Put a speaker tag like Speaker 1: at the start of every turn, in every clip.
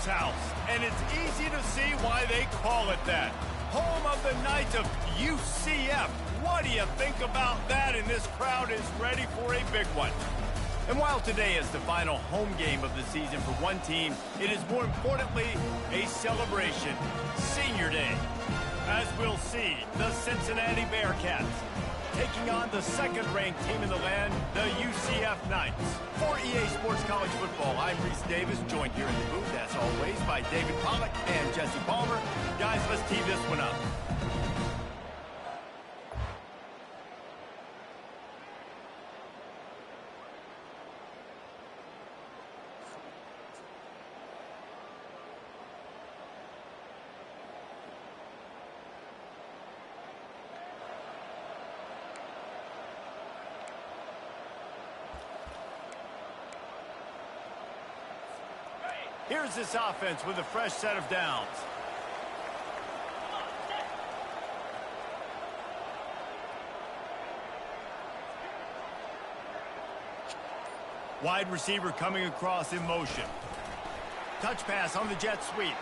Speaker 1: Knights house, and it's easy to see why they call it that. Home of the Knights of UCF. What do you think about that? And this crowd is ready for a big one. And while today is the final home game of the season for one team, it is more importantly a celebration. Senior Day. As we'll see, the Cincinnati Bearcats taking on the second-ranked team in the land, the UCF Knights. For EA Sports College Football, I'm Reese Davis, joined here in the booth, as always, by David Pollack and Jesse Palmer. Guys, let's tee this one up. Here's this offense with a fresh set of downs. Wide receiver coming across in motion. Touch pass on the jet sweep.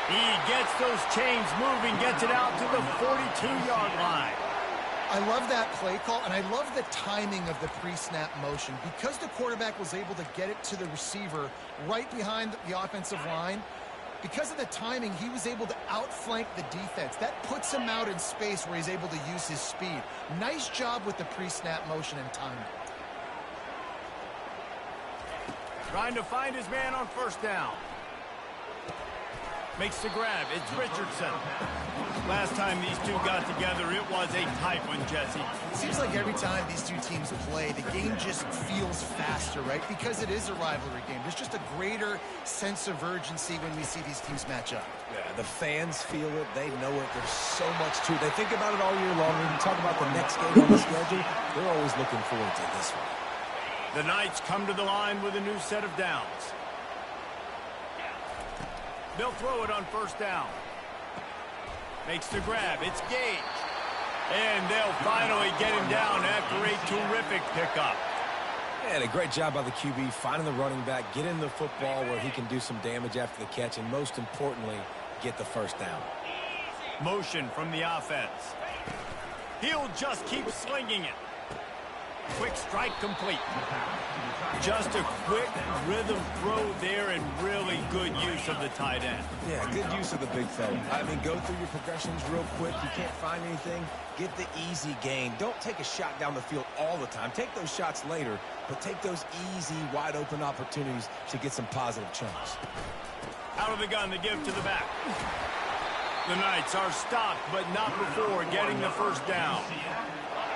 Speaker 1: He gets those chains moving, gets it out to the 42-yard line.
Speaker 2: I love that play call, and I love the timing of the pre-snap motion. Because the quarterback was able to get it to the receiver right behind the offensive line, because of the timing, he was able to outflank the defense. That puts him out in space where he's able to use his speed. Nice job with the pre-snap motion and timing.
Speaker 1: Trying to find his man on first down. Makes the grab. It's Richardson. Last time these two got together, it was a tight one, Jesse.
Speaker 2: It seems like every time these two teams play, the game just feels faster, right? Because it is a rivalry game. There's just a greater sense of urgency when we see these teams match up.
Speaker 3: Yeah, the fans feel it. They know it. There's so much to it. They think about it all year long. When you talk about the next game on the schedule, they're always looking forward to this one.
Speaker 1: The Knights come to the line with a new set of downs. They'll throw it on first down. Makes the grab. It's Gage. And they'll finally get him down after a terrific pickup.
Speaker 3: And a great job by the QB finding the running back, getting the football where he can do some damage after the catch, and most importantly, get the first down.
Speaker 1: Motion from the offense. He'll just keep slinging it. Quick strike complete. Just a quick rhythm throw there, and really good use of the tight end.
Speaker 3: Yeah, good use of the big fella. I mean, go through your progressions real quick. You can't find anything, get the easy gain. Don't take a shot down the field all the time. Take those shots later, but take those easy, wide-open opportunities to get some positive chunks.
Speaker 1: Out of the gun, the give to the back. The Knights are stopped, but not before getting the first down.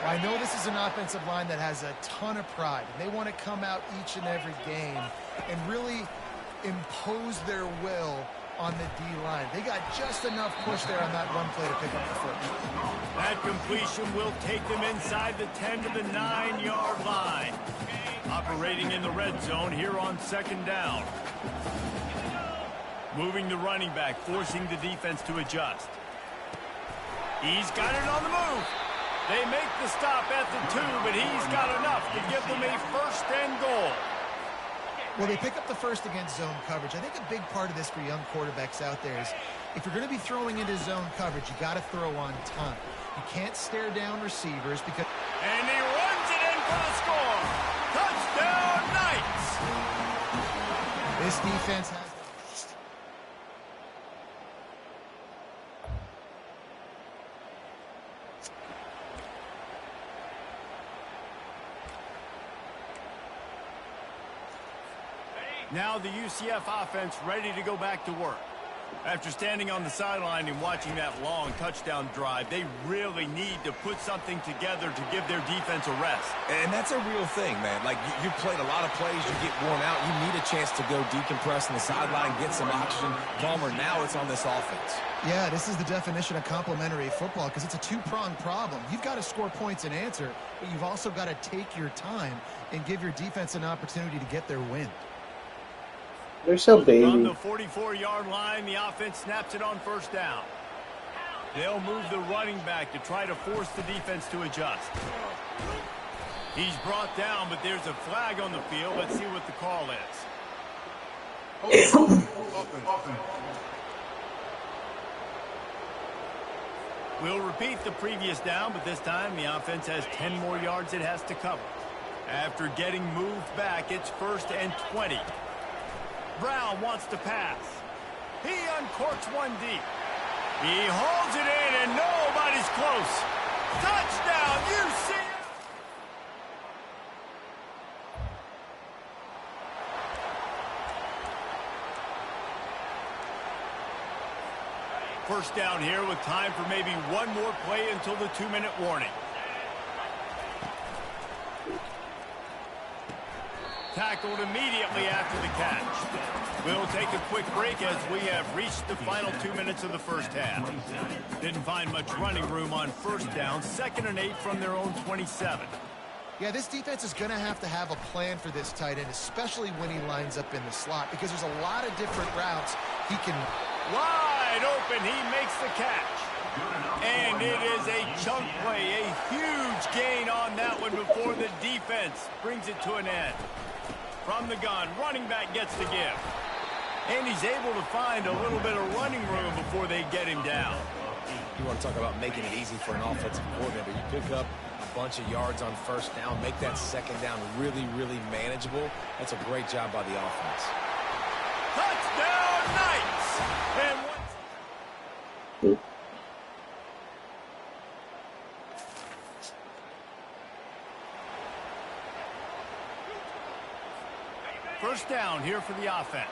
Speaker 2: I know this is an offensive line that has a ton of pride, and they want to come out each and every game and really impose their will on the D-line. They got just enough push there on that run play to pick up the foot.
Speaker 1: That completion will take them inside the 10 to the 9-yard line. Operating in the red zone here on second down. Moving the running back, forcing the defense to adjust. He's got it on the move. They make the stop at the 2, but he's got enough to give them a first and goal.
Speaker 2: Well, they pick up the first against zone coverage. I think a big part of this for young quarterbacks out there is if you're going to be throwing into zone coverage, you got to throw on time. You can't stare down receivers because...
Speaker 1: And he runs it in for the score. Touchdown, Knights!
Speaker 2: This defense has...
Speaker 1: Now the UCF offense ready to go back to work. After standing on the sideline and watching that long touchdown drive, they really need to put something together to give their defense a rest.
Speaker 3: And that's a real thing, man. Like, you played a lot of plays, you get worn out, you need a chance to go decompress on the sideline, get some oxygen. Palmer, now it's on this offense.
Speaker 2: Yeah, this is the definition of complementary football because it's a two-pronged problem. You've got to score points and answer, but you've also got to take your time and give your defense an opportunity to get their win.
Speaker 4: They're so baby.
Speaker 1: On the 44-yard line, the offense snaps it on first down. They'll move the running back to try to force the defense to adjust. He's brought down, but there's a flag on the field. Let's see what the call is. We'll repeat the previous down, but this time the offense has 10 more yards it has to cover. After getting moved back, it's 1st and 20. Brown wants to pass. He uncorks one deep. He holds it in, and nobody's close. Touchdown, UCF! First down here with time for maybe one more play until the 2-minute warning. Tackled immediately after the catch. We'll take a quick break as we have reached the final 2 minutes of the first half. Didn't find much running room on first down. 2nd and 8 from their own 27.
Speaker 2: Yeah, this defense is going to have a plan for this tight end, especially when he lines up in the slot, because there's a lot of different routes he can.
Speaker 1: Wide open, he makes the catch. And it is a chunk play, a huge gain on that one before the defense brings it to an end. From the gun, running back gets the give. And he's able to find a little bit of running room before they get him down.
Speaker 3: You want to talk about making it easy for an offensive coordinator. You pick up a bunch of yards on first down, make that second down really, really manageable. That's a great job by the offense.
Speaker 1: Touchdown, Knights! And first down here for the offense.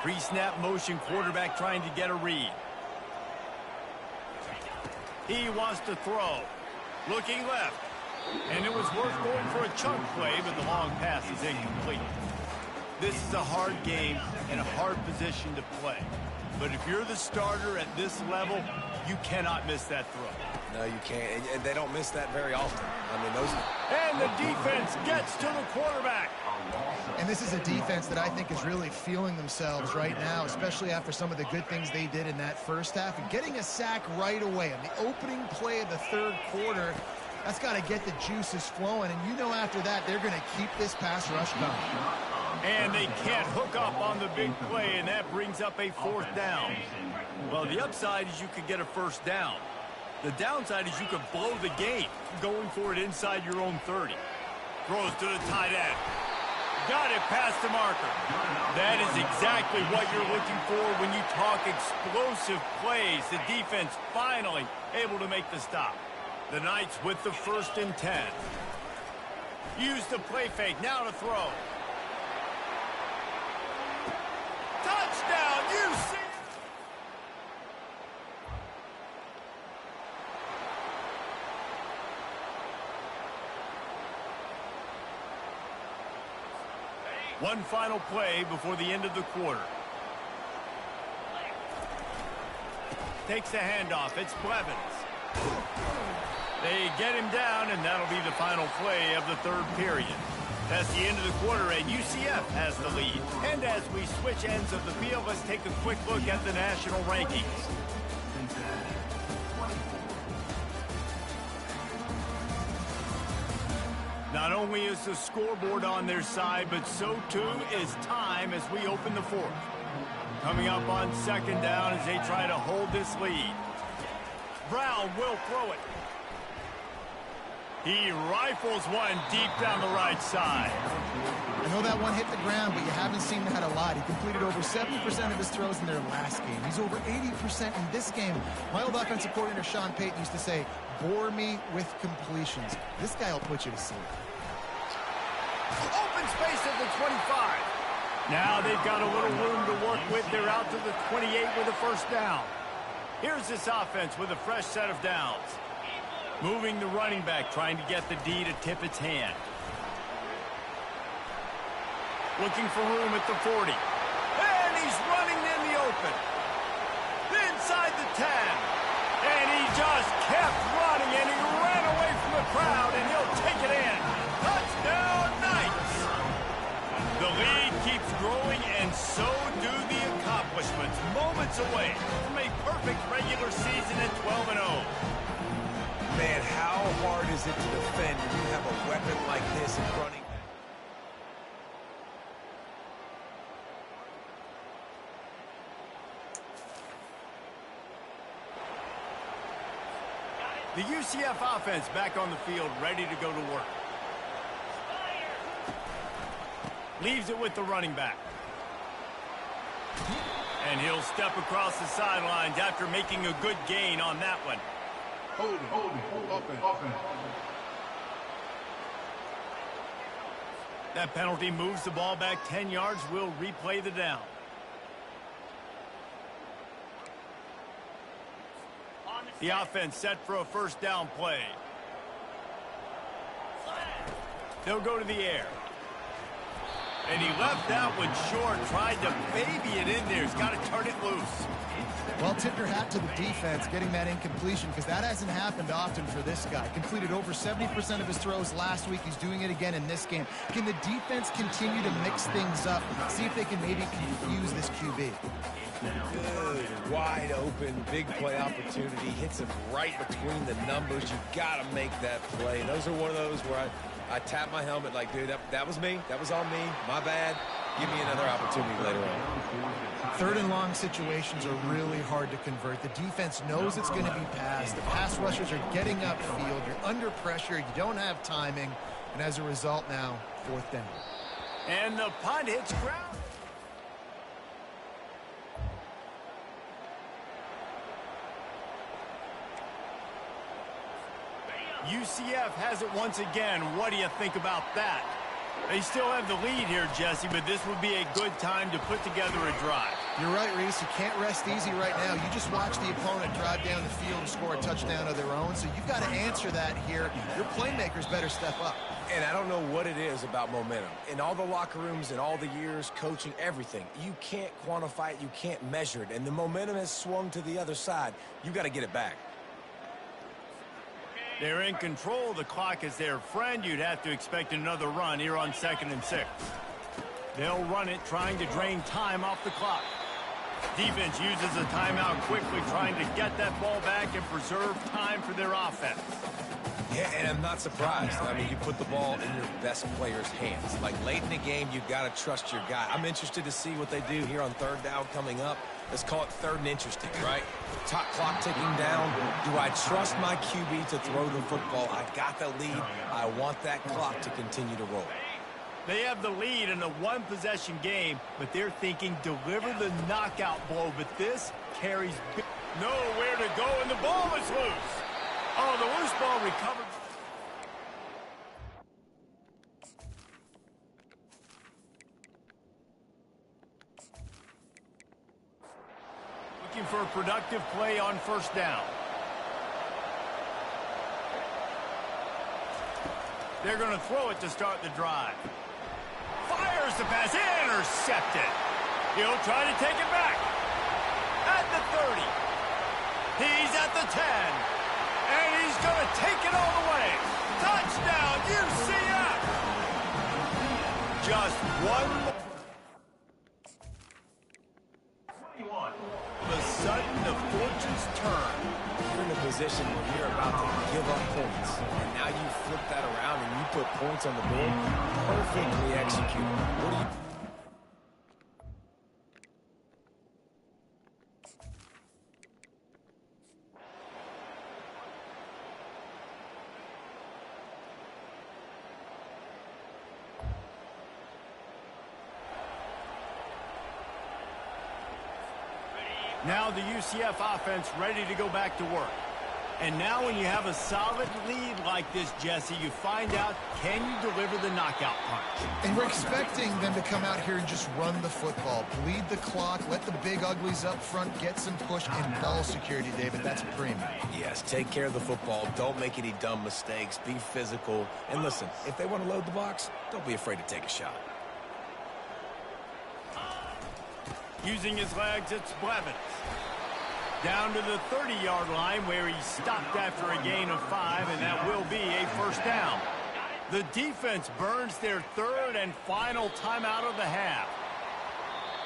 Speaker 1: Pre-snap motion, quarterback trying to get a read. He wants to throw. Looking left. And it was worth going for a chunk play, but the long pass is incomplete. This is a hard game and a hard position to play. But if you're the starter at this level, you cannot miss that throw.
Speaker 3: No, you can't. And they don't miss that very often. I mean, those.
Speaker 1: And the defense gets to the quarterback.
Speaker 2: And this is a defense that I think is really feeling themselves right now, especially after some of the good things they did in that first half. And getting a sack right away on the opening play of the third quarter, that's got to get the juices flowing. And you know after that, they're going to keep this pass rush going.
Speaker 1: And they can't hook up on the big play, and that brings up a 4th down. Well, the upside is you could get a first down. The downside is you could blow the game going for it inside your own 30. Throws to the tight end. Got it past the marker. That is exactly what you're looking for when you talk explosive plays. The defense finally able to make the stop. The Knights with the 1st and 10. Use the play fake. Now to throw. Touchdown, UCF! One final play before the end of the quarter. Takes the handoff. It's Blevins. They get him down, and that'll be the final play of the third period. That's the end of the quarter, and UCF has the lead. And as we switch ends of the field, let's take a quick look at the national rankings. Not only is the scoreboard on their side, but so too is time as we open the 4th. Coming up on 2nd down as they try to hold this lead. Brown will throw it. He rifles one deep down the right side.
Speaker 2: I know that one hit the ground, but you haven't seen that a lot. He completed over 70% of his throws in their last game. He's over 80% in this game. My old offensive coordinator, Sean Payton, used to say, bore me with completions. This guy will put you to sleep.
Speaker 1: Open space at the 25. Now they've got a little room to work with. They're out to the 28 with a first down. Here's this offense with a fresh set of downs. Moving the running back, trying to get the D to tip its hand. Looking for room at the 40. And he's running in the open. Inside the 10. And he just kept running, and he ran away from the crowd, and he'll take it in. Touchdown, Knights! The lead keeps growing, and so do the accomplishments. Moments away from a perfect regular season at 12-0.
Speaker 3: Man, how hard is it to defend when you have a weapon like this in running?
Speaker 1: The UCF offense back on the field, ready to go to work. Leaves it with the running back. And he'll step across the sidelines after making a good gain on that one. Hold. That penalty moves the ball back 10 yards. We'll replay the down. The offense set for a first down play. They'll go to the air. And he left that one short, tried to baby it in there. He's got to turn it loose.
Speaker 2: Well, tip your hat to the defense getting that incompletion, because that hasn't happened often for this guy. Completed over 70% of his throws last week. He's doing it again in this game. Can the defense continue to mix things up? See if they can maybe confuse this QB.
Speaker 3: Good, wide open, big play opportunity. Hits him right between the numbers. You got to make that play. Those are one of those where I tap my helmet like, dude, that was me. That was on me. My bad. Give me another opportunity later on.
Speaker 2: Third and long situations are really hard to convert. The defense knows it's going to be passed. The pass rushers are getting upfield. You're under pressure. You don't have timing. And as a result now, fourth down.
Speaker 1: And the punt hits ground. UCF has it once again. What do you think about that? They still have the lead here, Jesse, but this would be a good time to put together a drive.
Speaker 2: You're right, Reese. You can't rest easy right now. You just watch the opponent drive down the field and score a touchdown of their own, so you've got to answer that here. Your playmakers better step up.
Speaker 3: And I don't know what it is about momentum. In all the locker rooms, in all the years, coaching, everything, you can't quantify it, you can't measure it, and the momentum has swung to the other side. You got to get it back.
Speaker 1: They're in control. The clock is their friend. You'd have to expect another run here on 2nd and 6. They'll run it, trying to drain time off the clock. Defense uses a timeout quickly, trying to get that ball back and preserve time for their offense.
Speaker 3: Yeah, and I'm not surprised. I mean, you put the ball in your best player's hands. Like, late in the game, you've got to trust your guy. I'm interested to see what they do here on 3rd down coming up. Let's call it 3rd and interesting, right? Top clock ticking down. Do I trust my QB to throw the football? I got the lead. I want that clock to continue to roll.
Speaker 1: They have the lead in a one-possession game, but they're thinking deliver the knockout blow. But this carries nowhere to go, and the ball is loose. Oh, the loose ball recovered. Looking for a productive play on 1st down. They're going to throw it to start the drive. Fires the pass, intercepted. He'll try to take it back. At the 30. He's at the 10. And he's going to take it all the way. Touchdown, UCF! Just one more. All of a sudden, the fortunes turn.
Speaker 3: You're in a position where you're about to give up points. And now you flip that around and you put points on the board. Perfectly executed. What do you...
Speaker 1: Now the UCF offense ready to go back to work. And now when you have a solid lead like this, Jesse, you find out, can you deliver the knockout punch?
Speaker 2: And we're expecting them to come out here and just run the football, bleed the clock, let the big uglies up front get some push and ball security, David. That's premium.
Speaker 3: Yes, take care of the football. Don't make any dumb mistakes. Be physical. And listen, if they want to load the box, don't be afraid to take a shot.
Speaker 1: Using his legs, it's Blevins. Down to the 30-yard line where he stopped after a gain of 5, and that will be a first down. The defense burns their 3rd and final timeout of the half.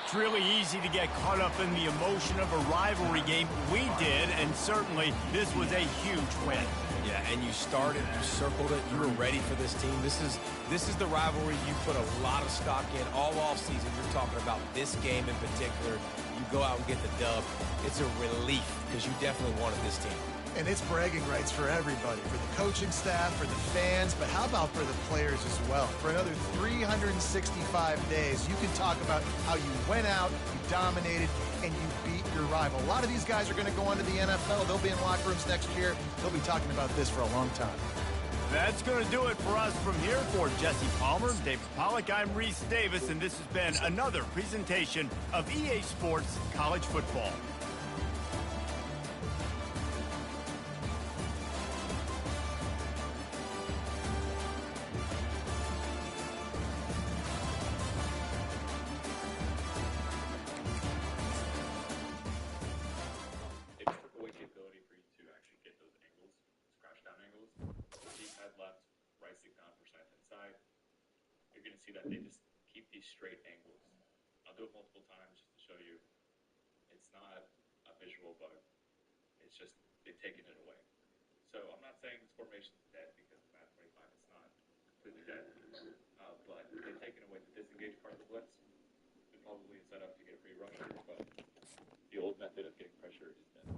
Speaker 1: It's really easy to get caught up in the emotion of a rivalry game. We did, and certainly this was a huge win.
Speaker 3: Yeah, and you started, you circled it, you were ready for this team. This is the rivalry you put a lot of stock in all offseason. You're talking about this game in particular. You go out and get the dub. It's a relief because you definitely wanted this team.
Speaker 2: And it's bragging rights for everybody, for the coaching staff, for the fans, but how about for the players as well? For another 365 days, you can talk about how you went out, you dominated, and you beat your rival. A lot of these guys are going to go on to the NFL. They'll be in locker rooms next year. They'll be talking about this for a long time.
Speaker 1: That's going to do it for us from here. For Jesse Palmer, David Pollack, I'm Reese Davis, and this has been another presentation of EA Sports College Football.
Speaker 5: See that they just keep these straight angles. I'll do it multiple times just to show you it's not a visual bug. It's just they've taken it away. So I'm not saying this formation is dead because of Math 25. It's not completely dead. But they've taken away the disengaged part of the blitz. It probably is set up to get a free rusher, but the old method of getting pressure is dead.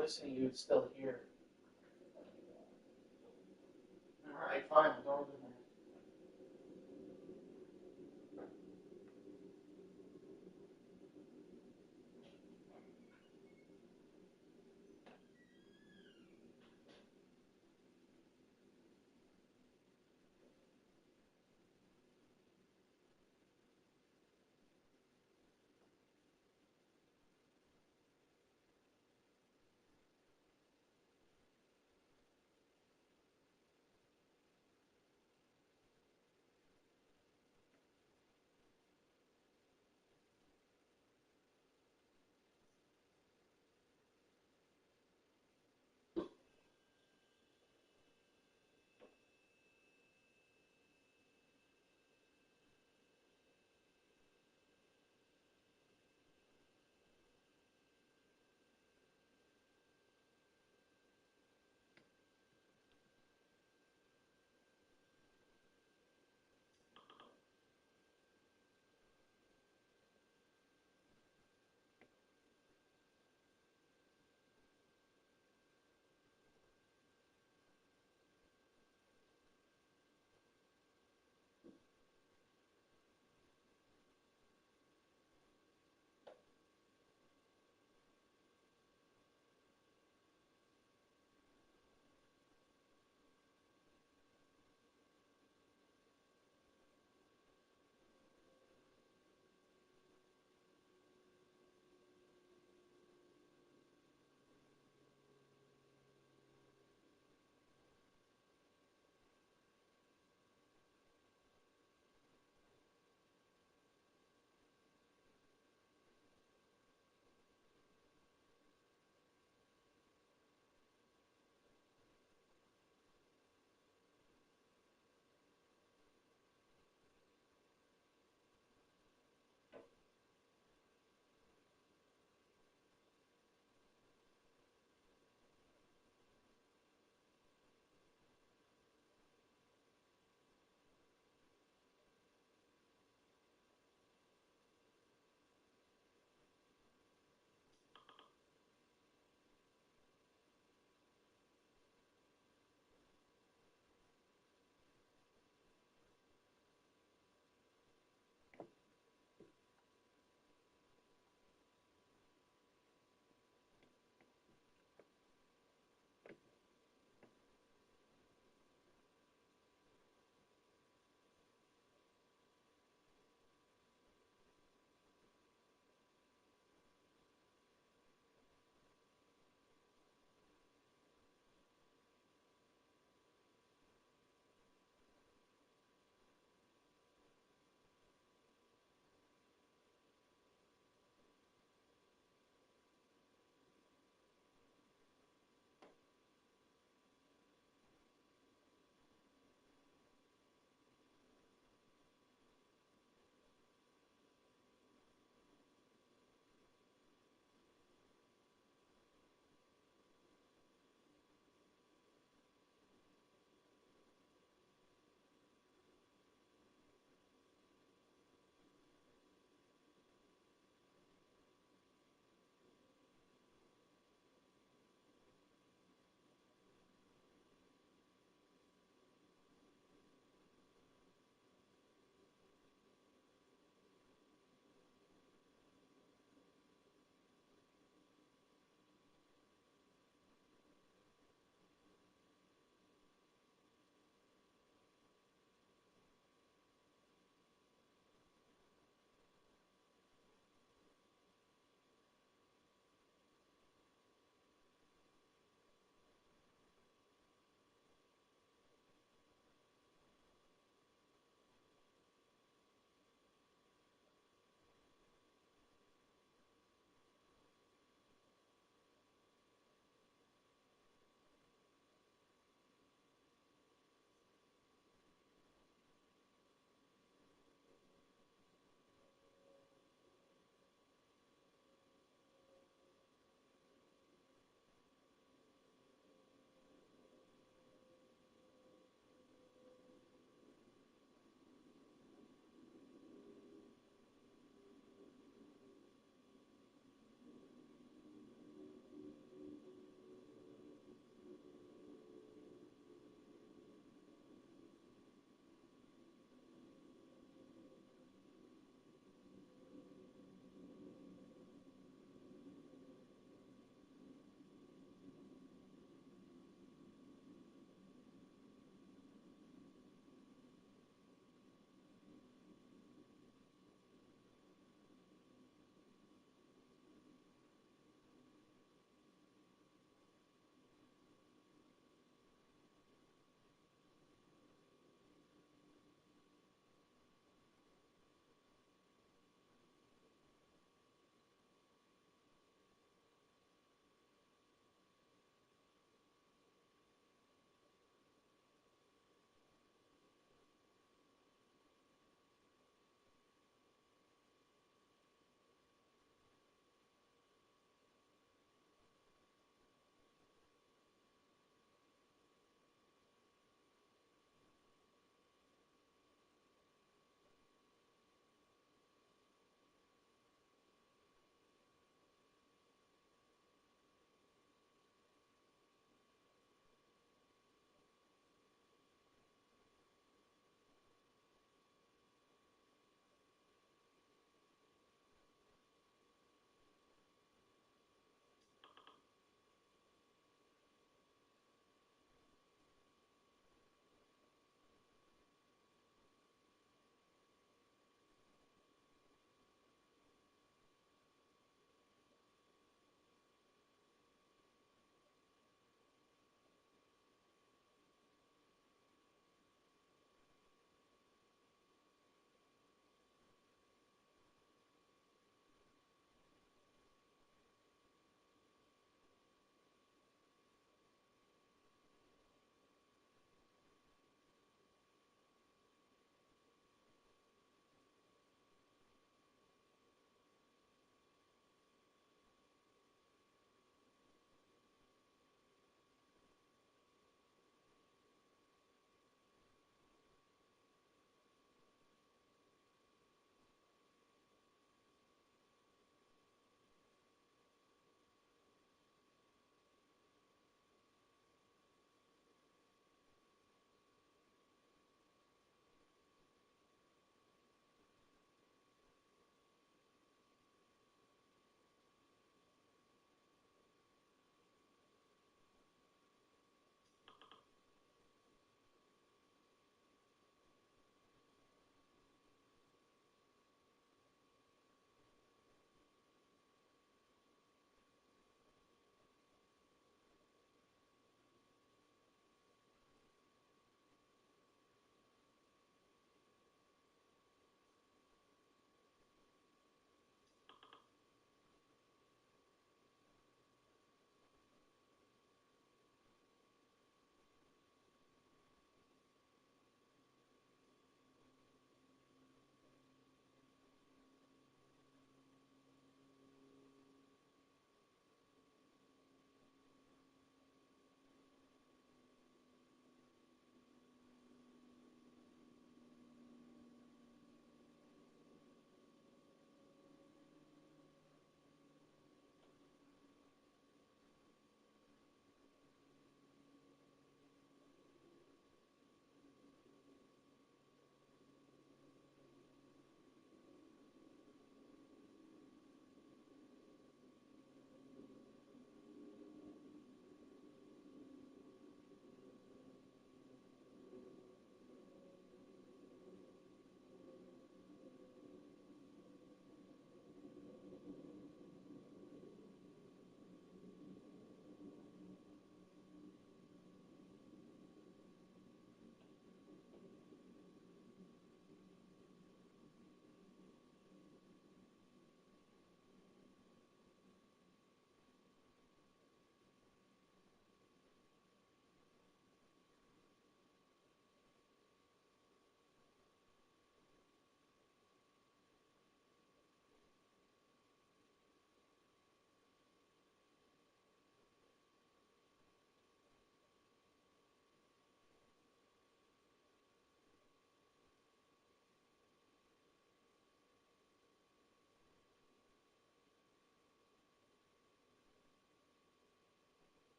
Speaker 4: listening, you would still hear. All right, fine. I'll go with it, man.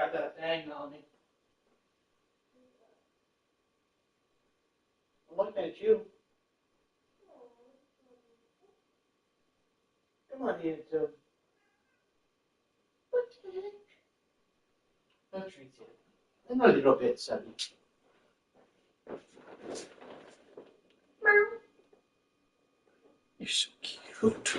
Speaker 4: got that thing on me. I'm looking at you. Come on, YouTube. What the heck? No treats here. I'm a little bit, Sonny.
Speaker 6: You're so cute.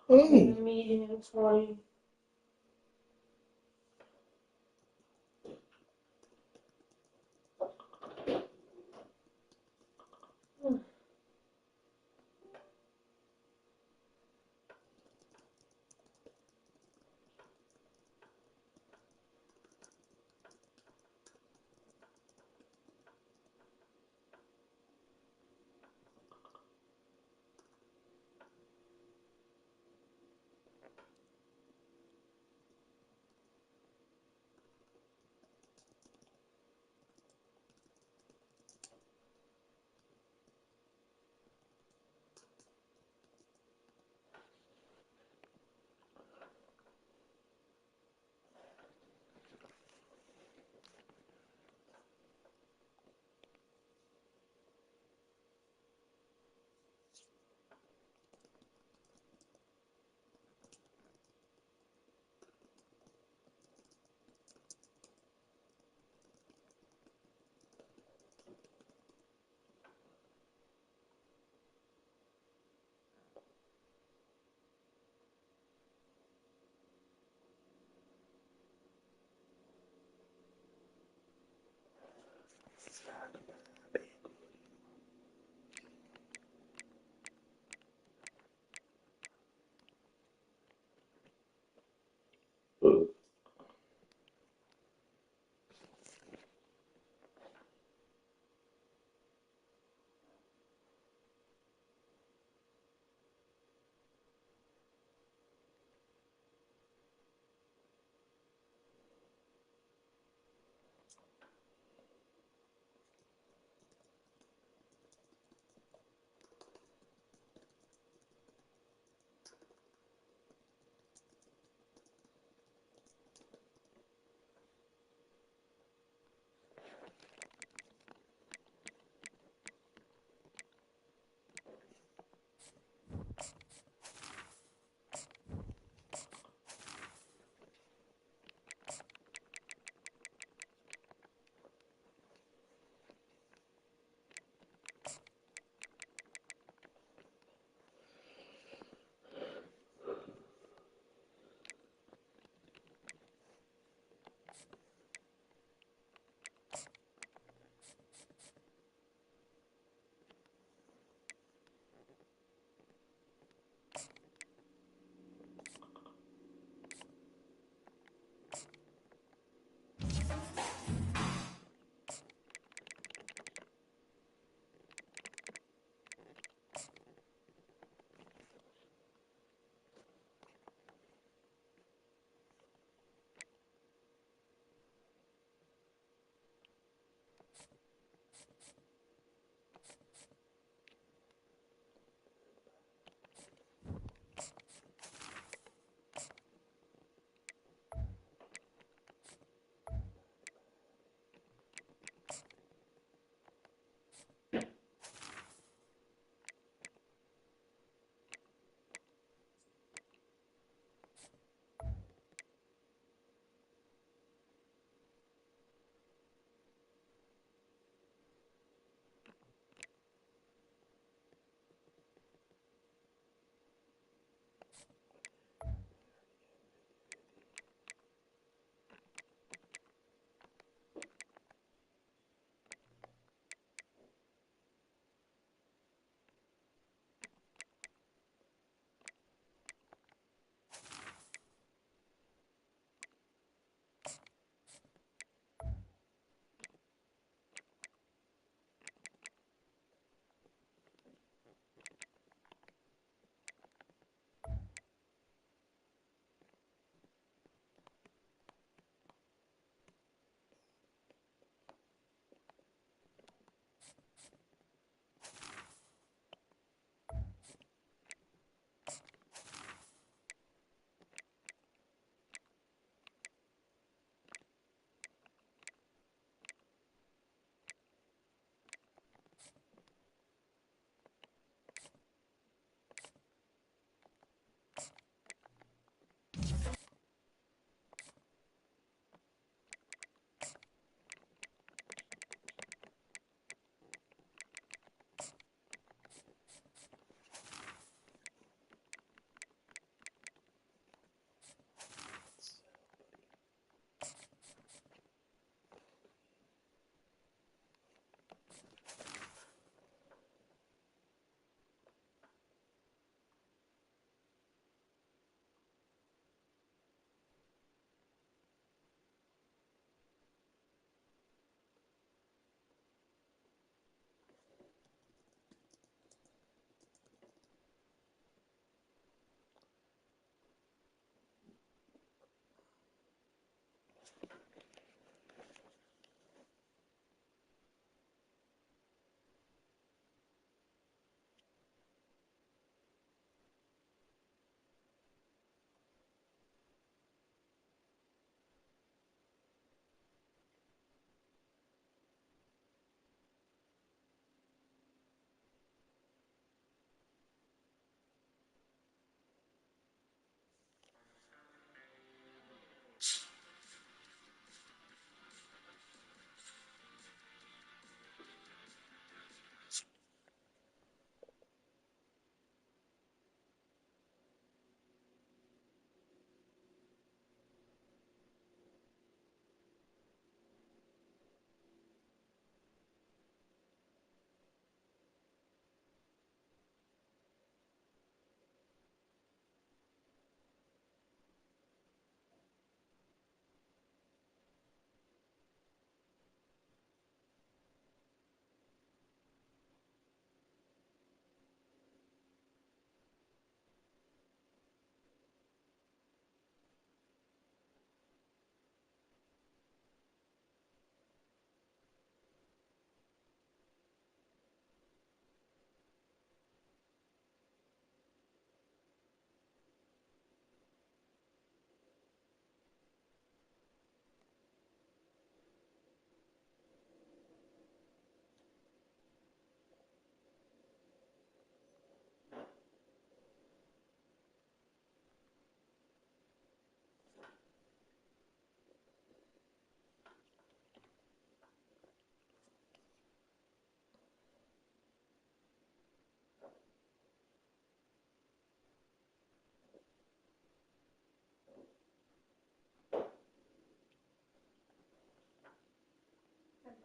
Speaker 6: Oh.
Speaker 4: Meeting this morning.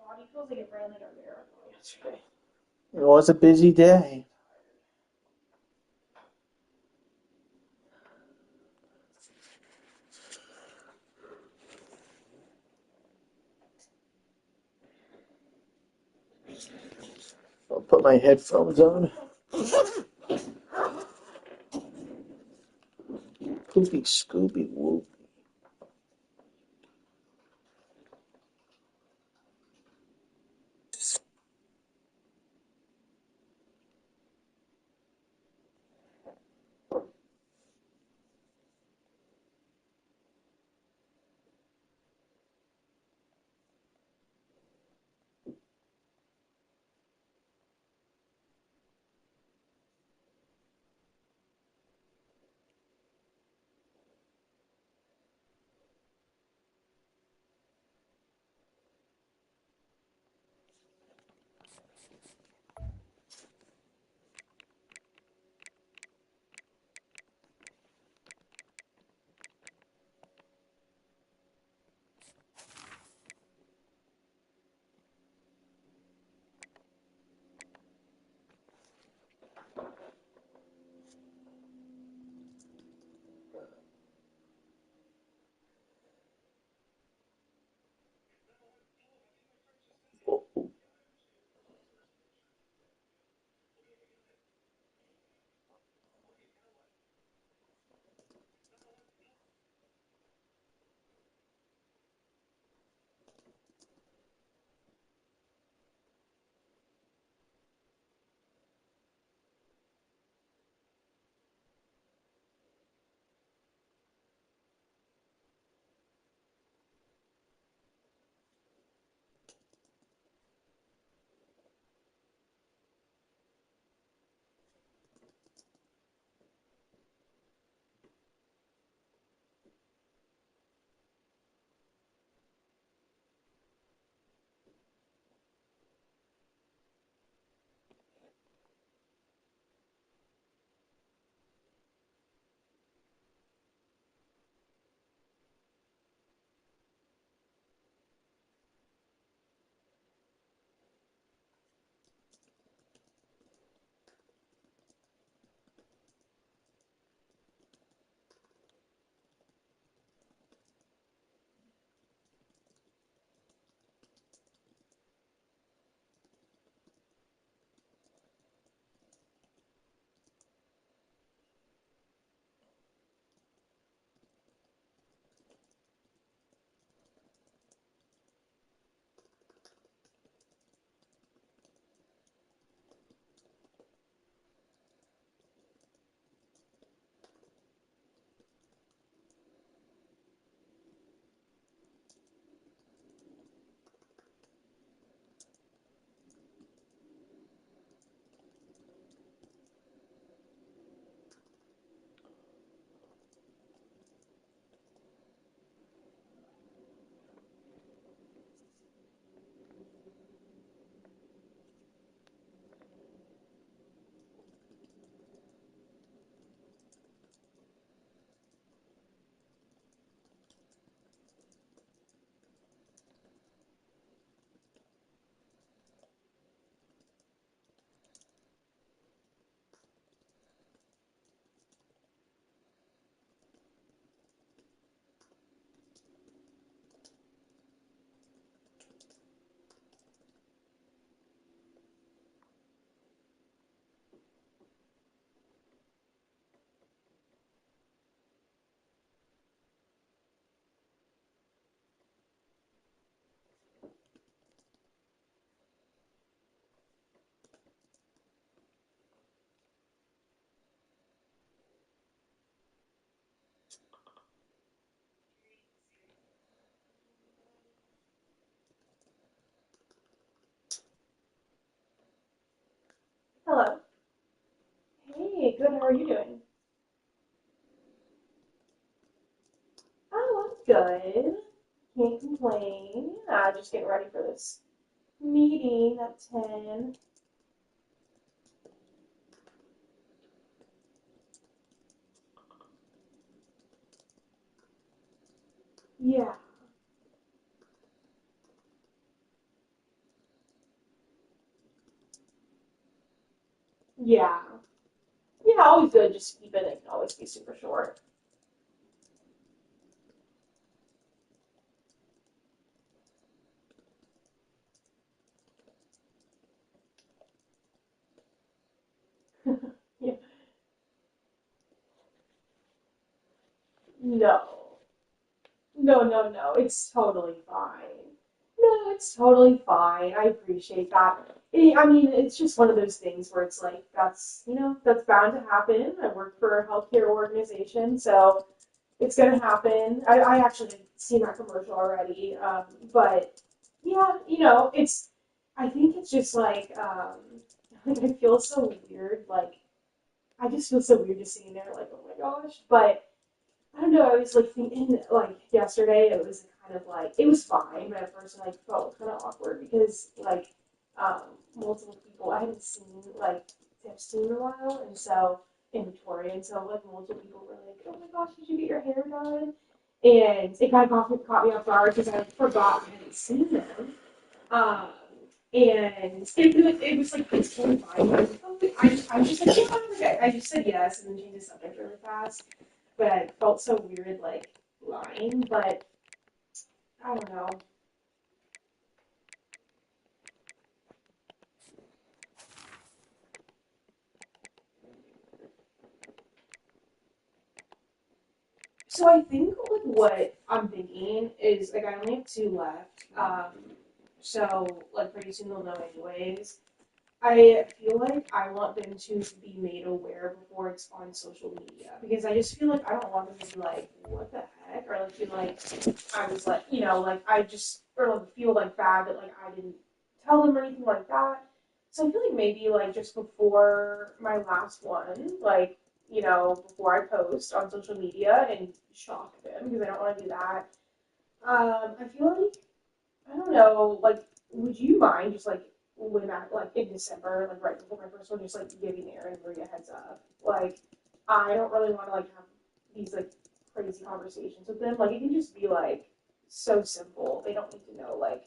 Speaker 4: body feels like it ran like a marathon yesterday.
Speaker 6: It was a busy day. I'll put my headphones on. Poopy Scooby Whoop.
Speaker 4: Hello. Hey, good. How are you doing? Oh, I'm good. Can't complain. Just getting ready for this meeting at 10. Yeah. Yeah. Yeah, always good. Just keep it. It can always be super short. Yeah. No. No, no, no. It's totally fine. No, it's totally fine. I appreciate that. I mean, it's just one of those things where it's like, that's bound to happen. I work for a healthcare organization, so it's gonna happen. I actually have seen that commercial already. But yeah, I think it's just like, like I feel so weird. Like, I just feel so weird just sitting there, like, oh my gosh. But I don't know. I was like thinking, like yesterday, it was kind of like it was fine, but at first I like felt kind of awkward because like um, multiple people I hadn't seen like Tipsy in a while, and so in Victoria, and so like multiple people were like, "Oh my gosh, did you get your hair done?" And it kind of caught me off guard because I forgot I hadn't seen them. Um, and it was like it's totally fine. I was just like, yeah, okay. I just said yes and then changed the subject really fast. But I felt so weird like lying. But I don't know. So I think like what I'm thinking is like I only have two left. So like pretty soon they'll know anyways. I feel like I want them to be made aware before it's on social media because I just feel like I don't want them to be like, what the heck? Or like feel like I was like, like I just, or like feel like bad that like I didn't tell them or anything like that. So I feel like maybe like just before my last one, like, before I post on social media and shock them because I don't want to do that. I feel like I don't know, like, would you mind just like when I like in December, like right before my first one, just like giving Aaron and Maria a heads up? Like, I don't really want to like have these like crazy conversations with them. Like, it can just be like so simple. They don't need to know like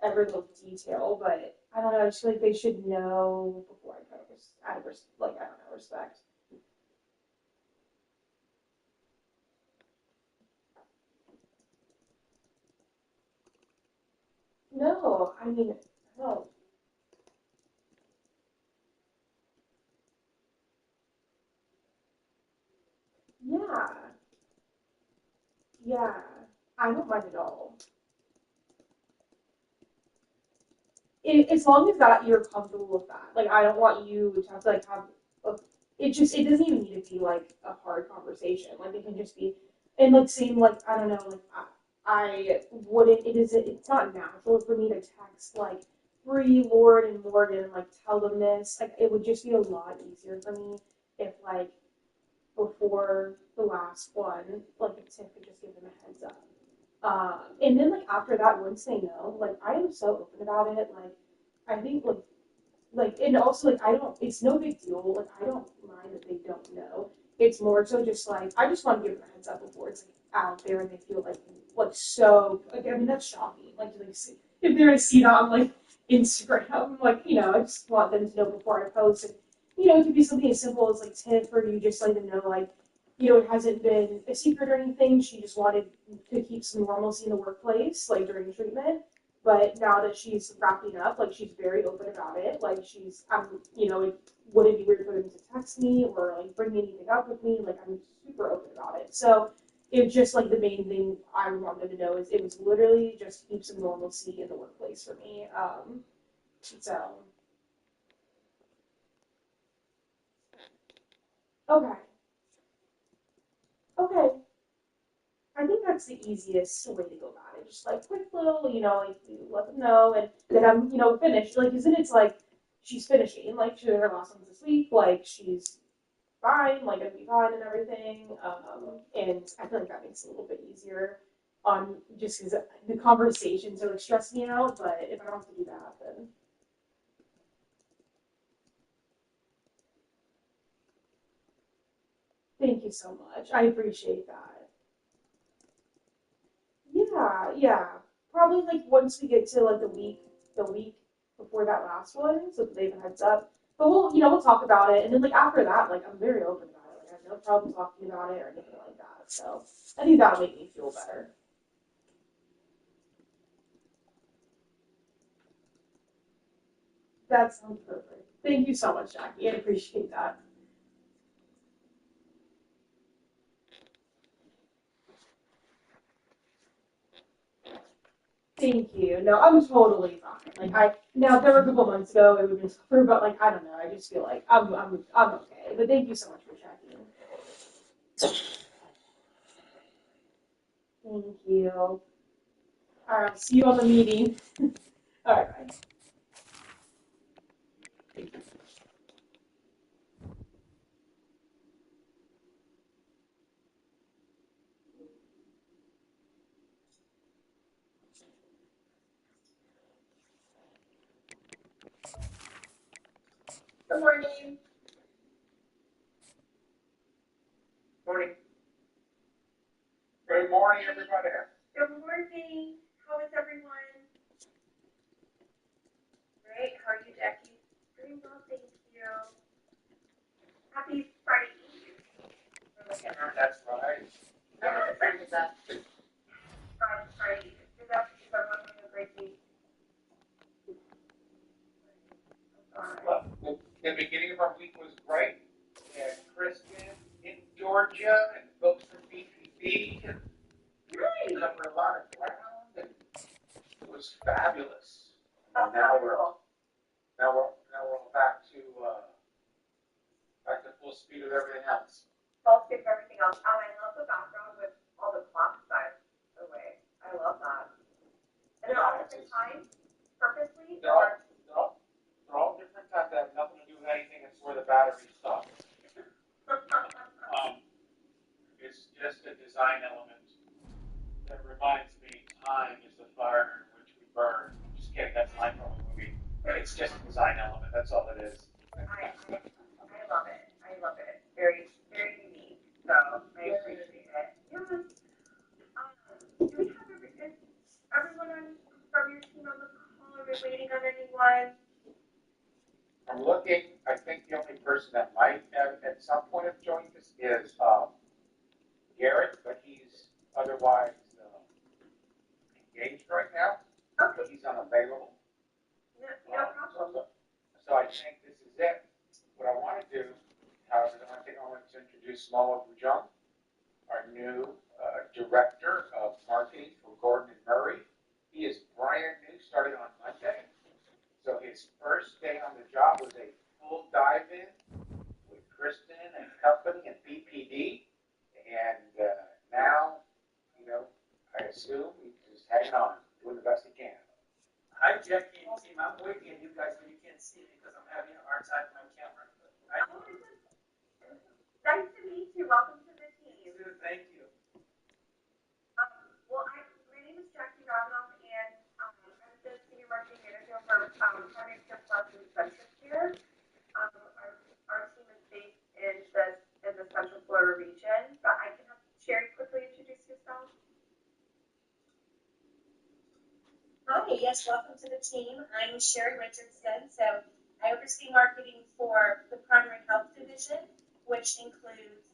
Speaker 4: every little detail, but I don't know. I just feel like they should know before I post. Out of like I don't know respect. No, I mean no. Yeah, yeah. I don't mind at all. As long as that you're comfortable with that. Like I don't want you to have to like have a, it doesn't even need to be like a hard conversation. Like it can just be and like same like I don't know like I wouldn't it's not natural for me to text like Bree, Lord, and Morgan and like tell them this. Like it would just be a lot easier for me if like before the last one, like if Tiff could just give them a heads up. And then like after that, once they know, like I am so open about it. Like I think and also like I don't. It's no big deal. Like I don't mind that they don't know. It's more so just like I just want to give them a heads up before it's like out there and they feel like so. Like I mean that's shocking. Like to like see if they're gonna see that on like Instagram. Like I just want them to know before I post. And it could be something as simple as like tip or you just let them know like it hasn't been a secret or anything. She just wanted to keep some normalcy in the workplace, like during treatment. But now that she's wrapping up, like she's very open about it. Like it wouldn't be weird for them to text me or like bring anything up with me. Like I'm super open about it. So it's just like the main thing I want them to know is it was literally just keep some normalcy in the workplace for me. So okay, okay. I think that's the easiest way to go about it. Just like quick little, like you let them know, and then I'm, finished. Like, isn't it's like she's finishing? Like, she did her last ones this week. Like, she's fine. Like, gonna be fine and everything. And I feel like that makes it a little bit easier on just because the conversations are like stress me out. But if I don't have to do that, then thank you so much. I appreciate that. Yeah, yeah. Probably like once we get to like the week before that last one, so that they have a heads up. But we'll talk about it, and then like after that, like I'm very open about it. Like I have no problem talking about it or anything like that. So I think that'll make me feel better. That sounds perfect. Thank you so much, Jackie. I appreciate that. Thank you. No, I'm totally fine. Now there were a couple months ago it would have been tougher, but like I don't know. I just feel like I'm okay. But thank you so much for checking. Thank you. All right. See you on the meeting. All right. Bye.
Speaker 7: Good morning. Morning. Good morning, everybody. Good morning. How is everyone? Great. How are you, Jackie? Doing well, thank you. Happy Friday Eve. That's right. What time is that? Friday. Is everyone having a great week? Well, the beginning of our week was great. We had Kristen in Georgia and folks from BPB. We covered a lot of ground, and it was fabulous. And now we're back to full speed with everything else. Full speed with everything else. And I love the background with all the clocks by the way. I love that. And they're all different times, purposely. They're all different times that have nothing to do with anything. It's where the battery stops. It's just a design element that reminds me time is the fire in which we burn. I'm just kidding, that's line from a movie. It's just a design element, that's all it is. I love it. I love it. Very, very unique. So I appreciate it. Yeah. Do we have everyone from your team on the call? Are we waiting on anyone? I'm looking. I think the only person that might have at some point have joined us is Garrett, but he's otherwise engaged right now. Okay. He's unavailable. No problem. So I think this is it. What I want to do, however, I want to introduce Moa Bujong, our new director of marketing for Gordon and Murray. He is brand new, starting on Monday. So his first day on the job was a full dive in with Kristen and company and BPD. And now, I assume he's just hanging on, doing the best he can. Hi, Jackie and team. I'm waving at you guys, but you can't see me because I'm having a hard time with my camera. Nice to meet you. Welcome to the team. Thank you. Well, my name is Jackie Ravnoff, and I'm the senior marketing manager for Primary Care Plus and Central Care. Our team is based in the Central Florida region, but I can have Sherry quickly introduce yourself.
Speaker 8: Hi, yes, welcome to the team. I'm Sherry Richardson. So I oversee marketing for the primary health division, which includes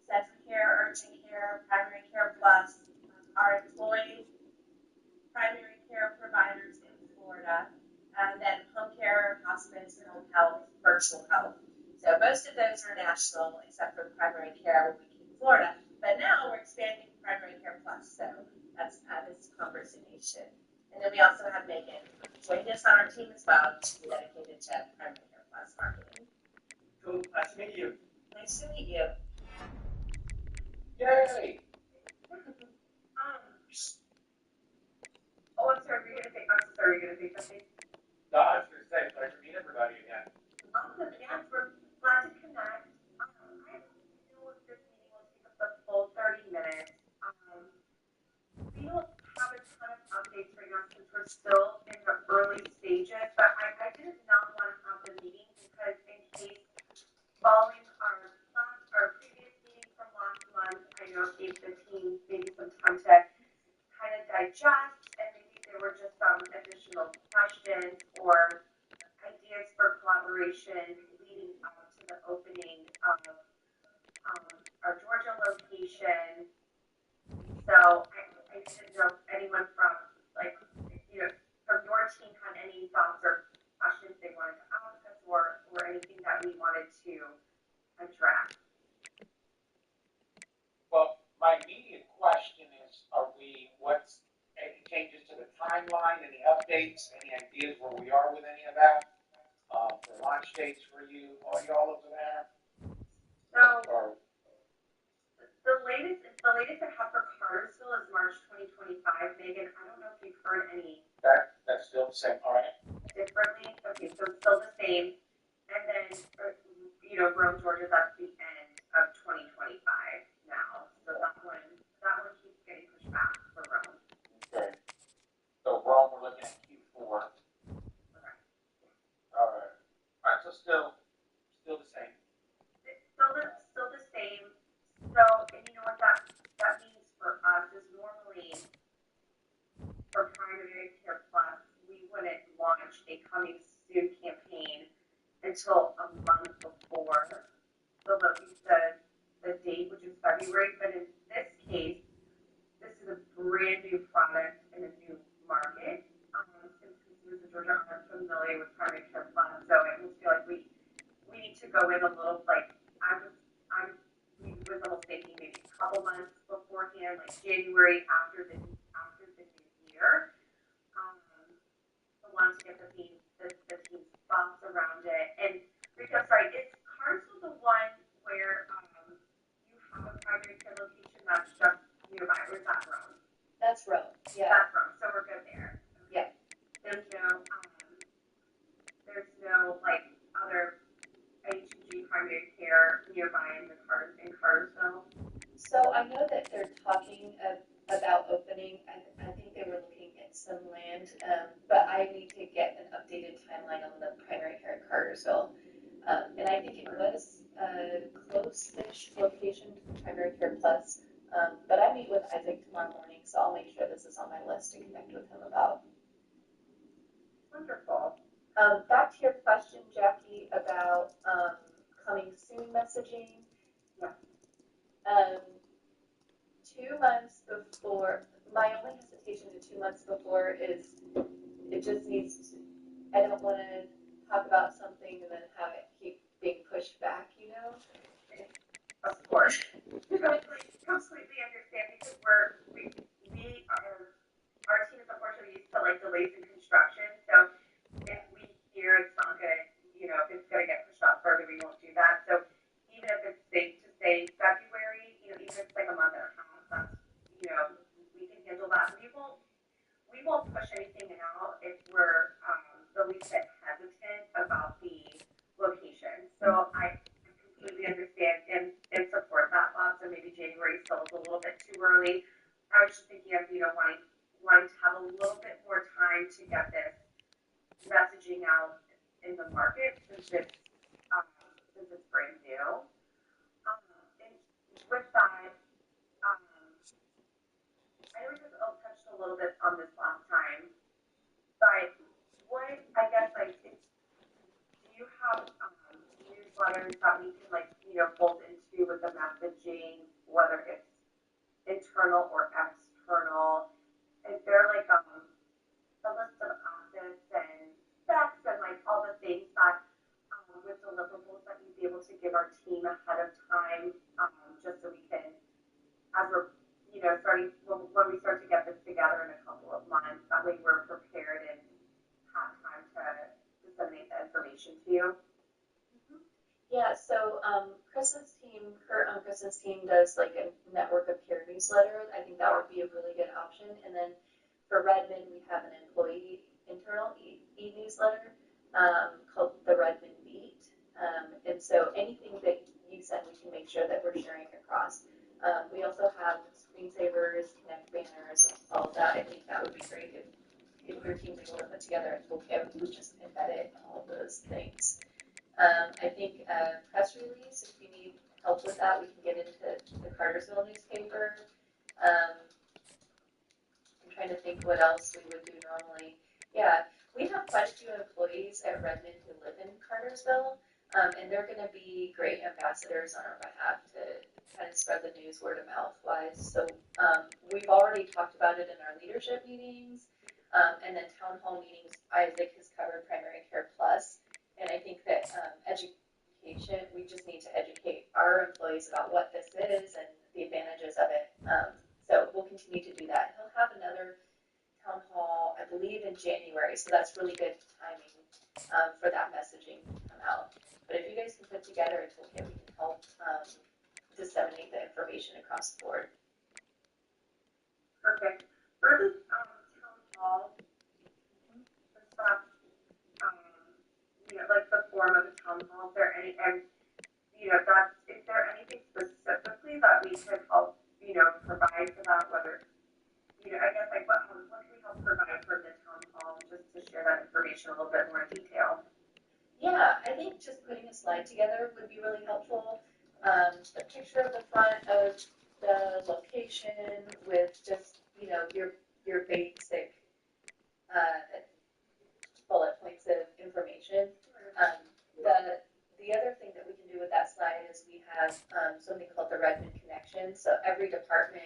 Speaker 8: Central Care, Urgent Care, Primary Care Plus, our employed primary care providers in Florida, and then home care, hospice, home health, virtual health. So most of those are national, except for primary care, where we keep Florida. But now we're expanding Primary Care Plus, so that's this conversation. And then we also have Megan joined us on our team as well, dedicated to Primary Care Plus marketing.
Speaker 7: Cool. Nice to meet you.
Speaker 8: Nice to meet you.
Speaker 7: Yay! Oh, I'm sorry. You're gonna say something. No, I was gonna say, pleasure to meet everybody again. Awesome. Yes, we're glad to connect. I don't know if this meeting will take up the full 30 minutes. We don't have a ton of updates right now since we're still in the early stages, but I did not want to have the meeting because in case following our previous meeting from last month, I know it gave the team maybe some time to kind of digest, and maybe there were just some additional questions or
Speaker 8: ideas for collaboration leading up to the opening of our Georgia location. So I didn't know if anyone from, like, from your team had any thoughts or questions they wanted to ask us or anything that we wanted to address.
Speaker 7: Well, my immediate question is, what's any changes to the timeline, any updates, any ideas where we are with any of that? The launch dates for you, are y'all over there?
Speaker 8: So the latest I have for Cartersville is March 2025. Megan, I don't know if you've heard any.
Speaker 7: That's still the same, all right?
Speaker 8: Differently? Okay, so it's still the same. And then, Rome, Georgia's at the end of 2025 now. So that one keeps getting pushed back for Rome.
Speaker 7: Okay. So Rome, we're looking at Q4.
Speaker 8: Okay.
Speaker 7: All right, so still the same.
Speaker 8: It's still the same. So, and you know what that means for us is normally for Primary Care Plus, we wouldn't launch a coming soon campaign until a month before the date, which is February. But in this case, this is a brand new product in a new market. Since consumers in Georgia aren't familiar with Primary Care Plus, so I just feel like we need to go in a little, like, I was almost thinking maybe a couple months beforehand, like January after the new year. I wanted to get the team's thoughts around it. And Rico, sorry, is Cartersville the one where you have a primary care location that's just nearby, or is that Rome?
Speaker 9: That's Rome. Yeah.
Speaker 8: That's Rome. So we're good there.
Speaker 9: Yeah.
Speaker 8: There's no like other H&G primary care nearby in Cartersville.
Speaker 9: So I know that they're talking about opening. I think they were looking at some land, but I need to get an updated timeline on the primary care in Cartersville. And I think it was a close-ish location to Primary Care Plus. But I meet with Isaac tomorrow morning, so I'll make sure this is on my list to connect with him about.
Speaker 8: Wonderful.
Speaker 9: Back to your question, Jackie, about coming soon messaging.
Speaker 8: Yeah.
Speaker 9: 2 months before, my only hesitation to 2 months before is it just needs to, I don't want to talk about something and then have it keep being pushed back,
Speaker 8: Of course. Completely understand, because our team is unfortunately used to like delays in construction, so if we hear it's not gonna, if it's gonna get pushed off further, we won't do that. So even if it's safe to say February, even if it's like a month and a half, that's, we can handle that. We won't push anything out if we're the least bit hesitant about the location. So I completely understand and support that thought. So maybe January still is a little bit too early. I was just thinking of, wanting to have a little bit more time to get this messaging out in the market since it's brand new. And with that, I know we just touched a little bit on this last time, but what, I guess, do you have newsletters that we can, fold into with the messaging, whether it's internal or external? Is there a list of assets and specs and all the things that with deliverables that you'd be able to give our team ahead of time, just so we can, as we're starting when we start to get this together in a couple of months, that way we're prepared and have time to disseminate the information to you.
Speaker 9: Yeah, so Kristen's team does like a network of peer newsletter. I think that would be a really good option. And then for Redmond, we have an employee internal e-newsletter called the Redmond Beat. And so anything that you send, we can make sure that we're sharing across. We also have screensavers, connect banners, all of that. I think that would be great if your team's able to put together a toolkit. We would just embed it in all of those things. I think a press release, if you need help with that, we can get into the Cartersville newspaper. I'm trying to think what else we would do normally. Yeah, We have quite a few employees at Redmond who live in Cartersville, and they're going to be great ambassadors on our behalf to kind of spread the news word of mouth wise. So we've already talked about it in our leadership meetings, and then town hall meetings. Isaac has covered Primary Care Plus, and I think that education, we just need to educate our employees about what this is and the advantages of it. So we'll continue to do that. He'll have another town hall, I believe, in January, so that's really good timing for that messaging to come out. But if you guys can put together a toolkit, we can help disseminate the information across the board.
Speaker 8: Perfect. For the town hall, the stuff, like the form of the town hall, is there any, and is there anything specifically that we could help, provide for that, whether I guess what can we help provide for the town hall just to share that information a little bit more in detail?
Speaker 9: Yeah, I think just putting a slide together would be really helpful. A picture of the front of the location with just your basic bullet points of information. The other thing that we can do with that slide is we have something called the Redmond Connection. So every department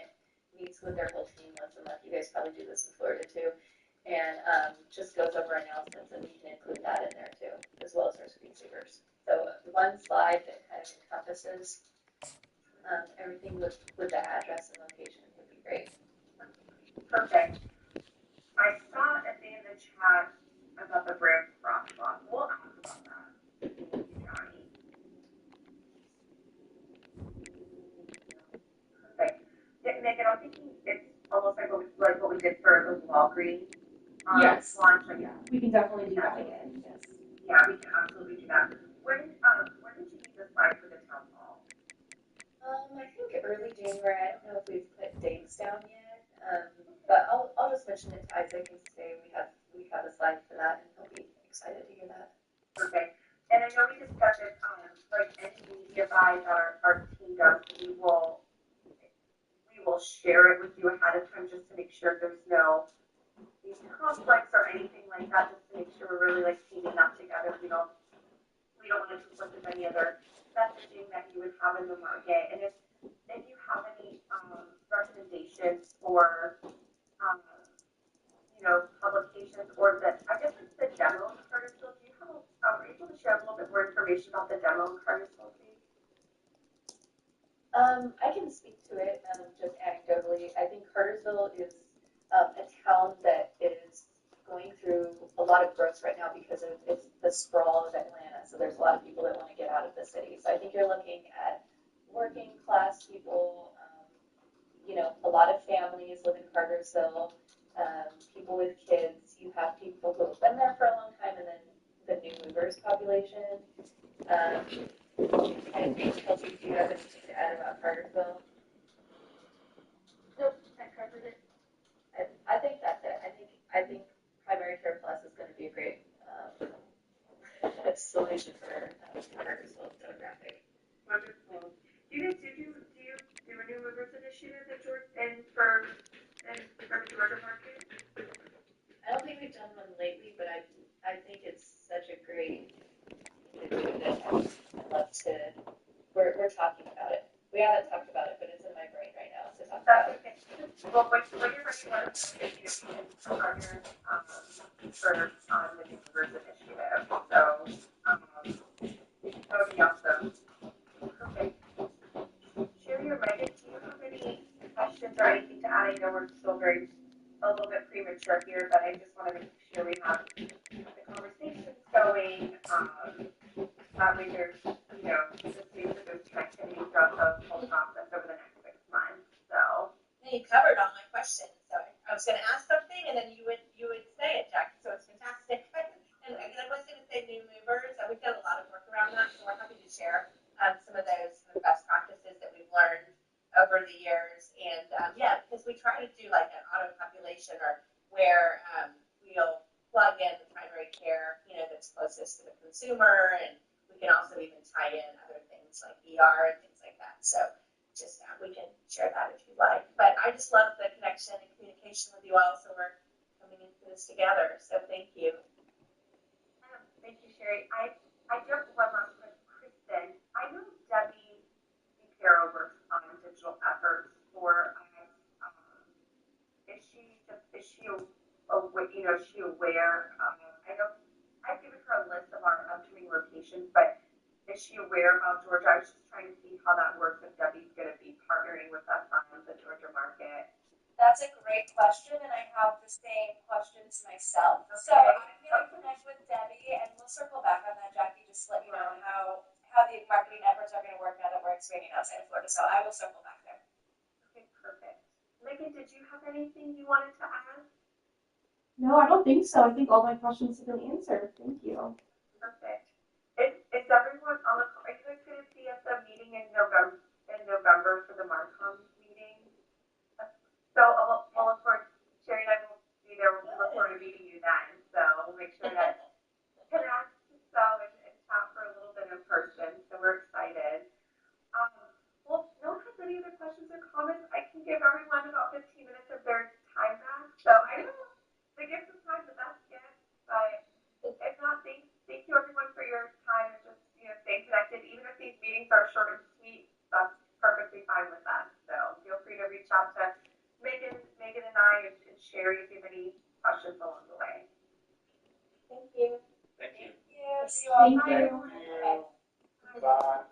Speaker 9: meets with their whole team once a month. You guys probably do this in Florida too. And just goes over announcements, and we can include that in there too, as well as our screensavers. So one slide that kind of encompasses everything with the address and location would be great.
Speaker 8: Perfect. I saw a thing in the chat about the brand crosswalk. We'll ask about that. Johnny. Perfect. Megan, I'm thinking it's almost like what we did for the Walgreens.
Speaker 4: Yes.
Speaker 8: Launch.
Speaker 4: Yeah, we can definitely do that again. Yes.
Speaker 8: Yeah, we can absolutely do that. When did you need the slide for the town hall?
Speaker 9: I think early January. I don't know if we've put dates down yet, but I'll just mention it to Isaac and say we have a slide for that, and he'll be excited to hear that.
Speaker 8: Okay. And I know we discussed it, like any media buy that our team does, we will share it with you ahead of time just to make sure there's no conflicts or anything like that, just to make sure we're really teaming up together. We don't want to conflict with any other messaging that you would have in the market. And if you have any recommendations for publications or I guess it's the demo in Cartersville. Do you are able to share a little bit more information about the demo in Cartersville, please?
Speaker 9: I can speak to it just anecdotally. I think Cartersville is a town that is going through a lot of growth right now because of the sprawl of Atlanta. So there's a lot of people that want to get out of the city. So I think you're looking at working class people. A lot of families live in Cartersville. People with kids. You have people who have been there for a long time, and then the new movers population. And Kelsey, do you have anything to add about Cartersville? Nope, that covered it. I think that's it. I think Primary Care Plus is going to be a great solution for Cartersville demographic.
Speaker 8: Wonderful. Do you do a new movers initiative for the Georgia market?
Speaker 9: I don't think we've done one lately, but I think it's such a great thing to do that I'd love to. We're talking about it. We haven't talked about it, but it's in my brain right now to talk about it.
Speaker 8: Well, when you're ready, let us know if you can partner for the new movers initiative. So that would be awesome. Perfect. Sherry or Megan, do you have any questions or anything to add? I know we're still a little bit premature here, but I just want to make sure we have the conversations going. That way there's, just make sure there's connectivity throughout the whole process over the next 6 months. So.
Speaker 10: You covered all my questions. So I was going to ask something, and then you would say it, Jack. So it's fantastic. And I was going to say new movers. We've done a lot of work around that, so we're happy to share some of those best practices that we've learned over the years. And because we try to do like an auto population or where we'll plug in the primary care, that's closest to the consumer, and we can also even tie in other things like ER and things like that. So just we can share that if you like. But I just love the connection and communication with you all, so we're coming into this together. So thank you. Sherry. I do have one last question. Kristen, I know Debbie DiPiero works on digital efforts for us. Is she is she aware? I know I've given her a list of our upcoming locations, but is she aware about Georgia? I was just trying to see how that works if Debbie's going to be partnering with us on the Georgia market.
Speaker 9: That's a great question, and I have the same questions myself. Okay. So I'm going to connect with Debbie, and we'll circle back on that, Jackie, just to let you know how the marketing efforts are going to work now that we're expanding outside of Florida. So I will circle back there.
Speaker 10: Okay, perfect. Megan, did you have anything you wanted to add?
Speaker 4: No, I don't think so. I think all my questions have been answered. Thank you.
Speaker 10: Perfect. Is everyone on the call? Are you guys going to be at the meeting in November for the Marcom meeting? So we'll look forward. Sherry and I will be there. We'll look forward to meeting you then. So we'll make sure to connect and chat for a little bit in person. So we're excited. Well, if no one has any other questions or comments, I can give everyone about 15 minutes of their time back. So I know the gift of time, the best gift. But if not, thank you everyone for your time and just staying connected. Even if these meetings are short and sweet, that's perfectly fine with us. So feel free to reach out to Megan and I and Sherry if you have any questions along the way.
Speaker 9: Thank you.
Speaker 5: Thank you.
Speaker 9: See you all.
Speaker 4: Thank you.
Speaker 9: Bye.
Speaker 7: Bye.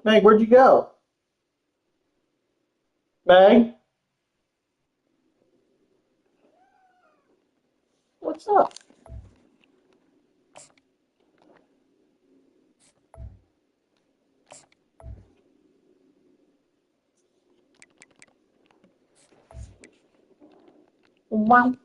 Speaker 6: Meg, where'd you go? Meg? What's up? Wow.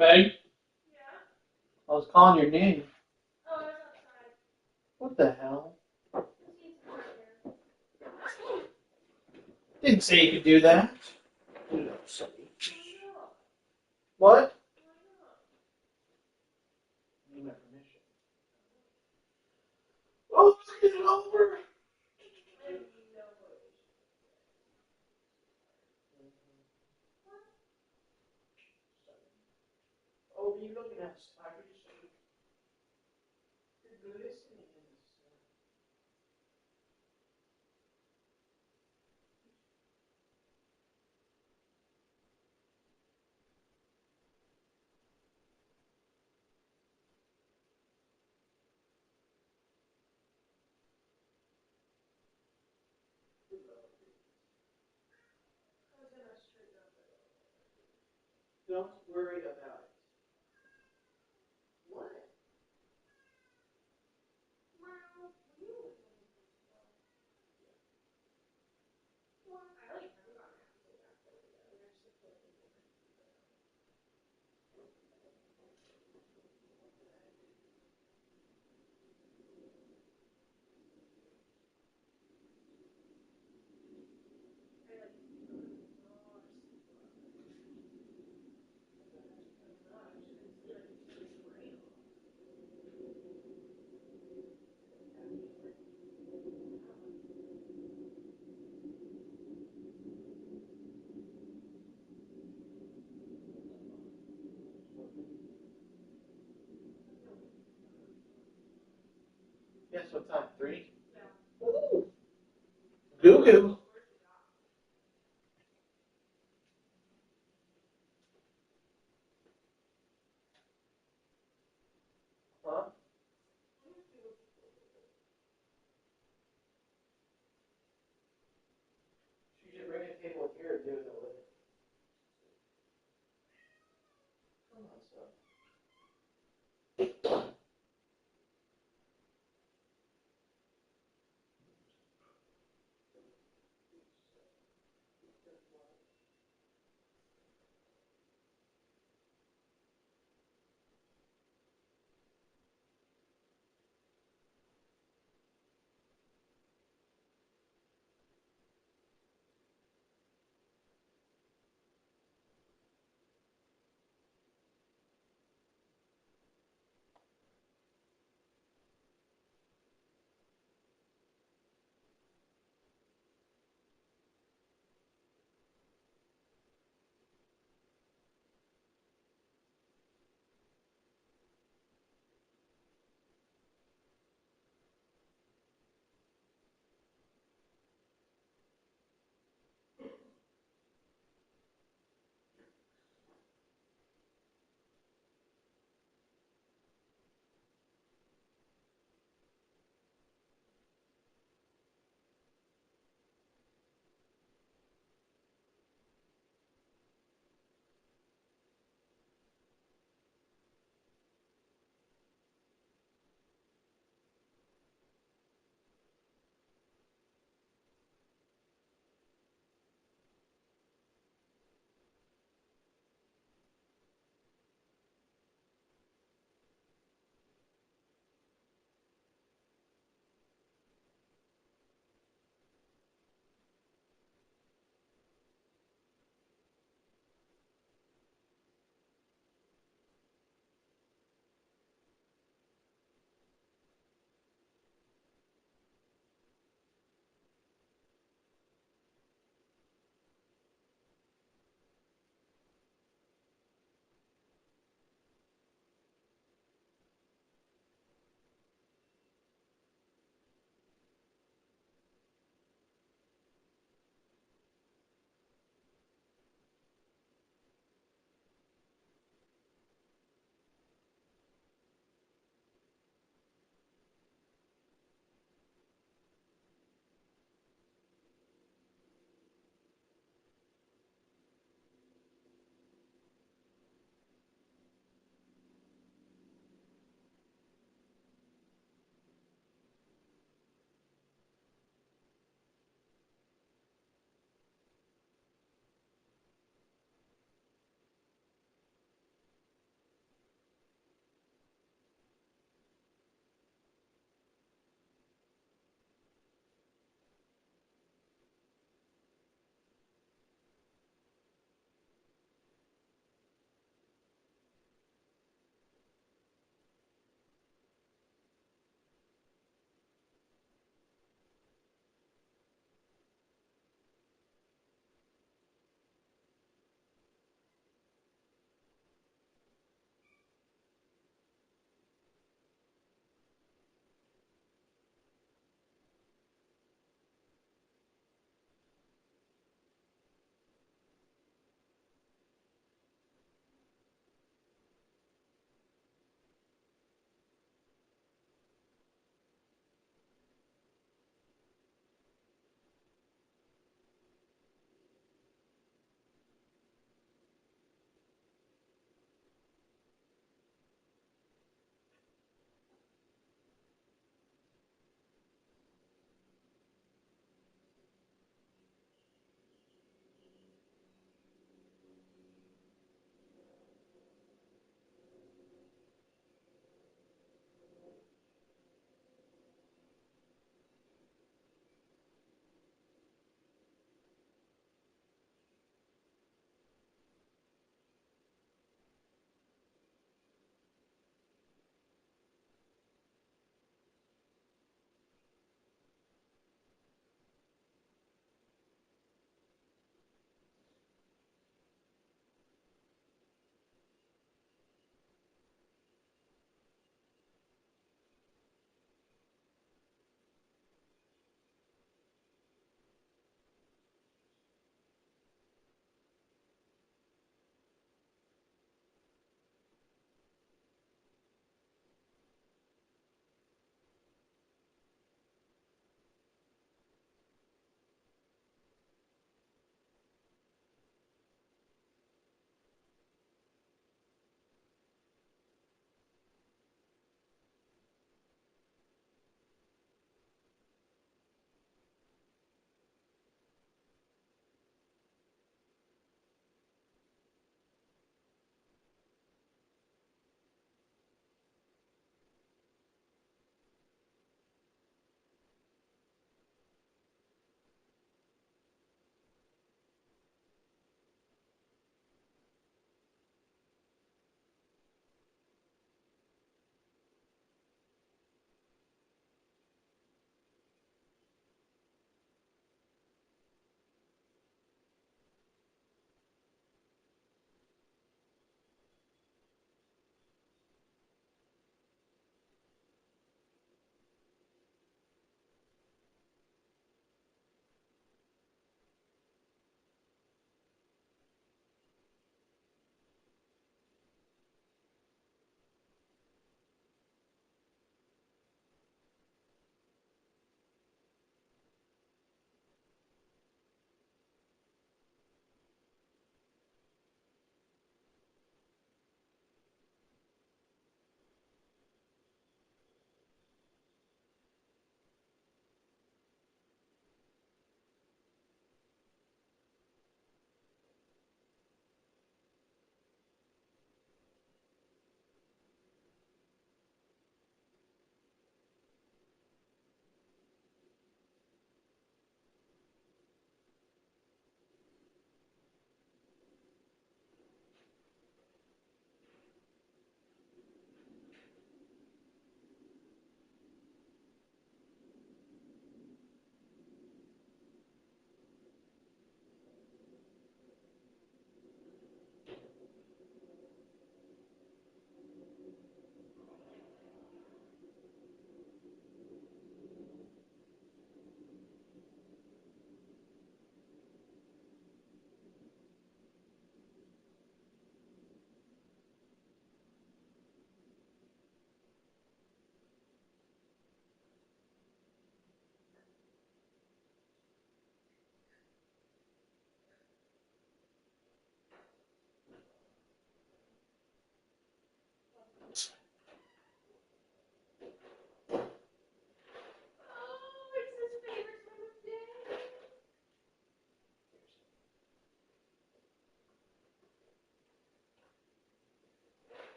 Speaker 6: Meg? I was calling your name.
Speaker 4: Oh, I was outside.
Speaker 6: What the hell? Didn't say you could do that. You know, silly. What? You need my permission. Oh, get it over. Oh, but you don't have to stop. You're just you're listening. Don't worry about it. What? Guess what time? 3? Ooh. Goo goo. Huh? She should bring a table here and do it in the living. Come on, son.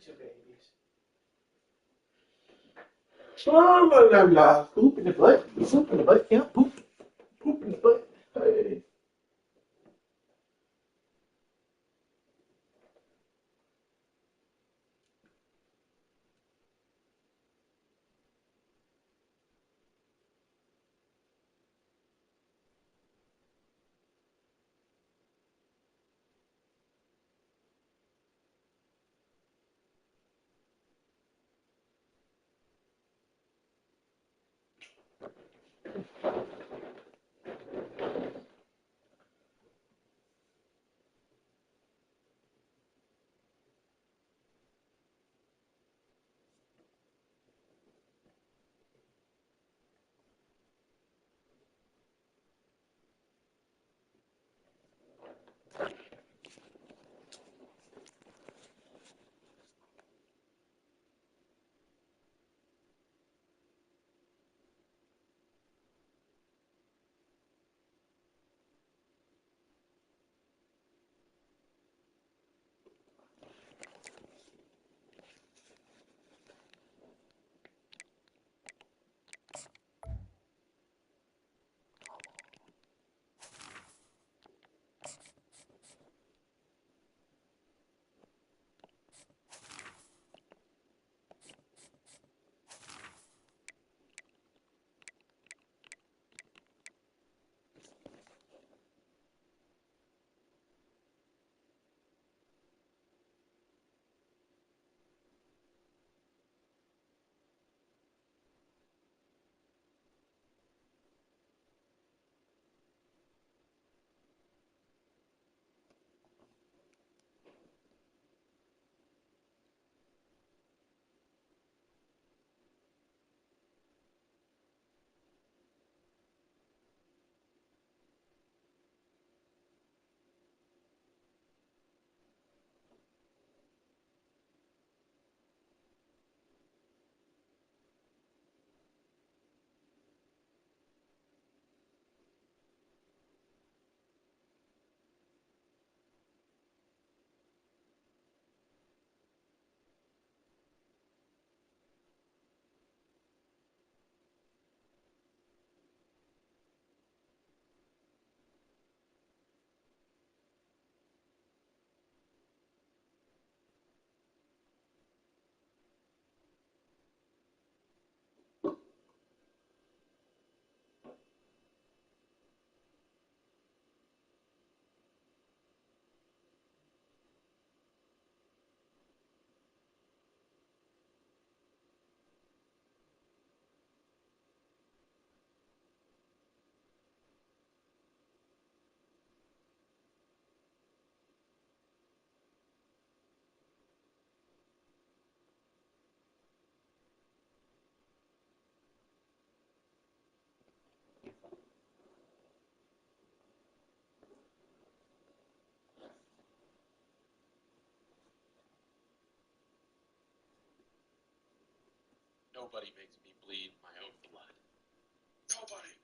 Speaker 6: bunch of babies. Oh, la, la, la. Poop in the butt. Poop in the butt. Yeah, poop. Poop in the butt. Hey.
Speaker 11: Nobody makes me bleed my own blood. Nobody!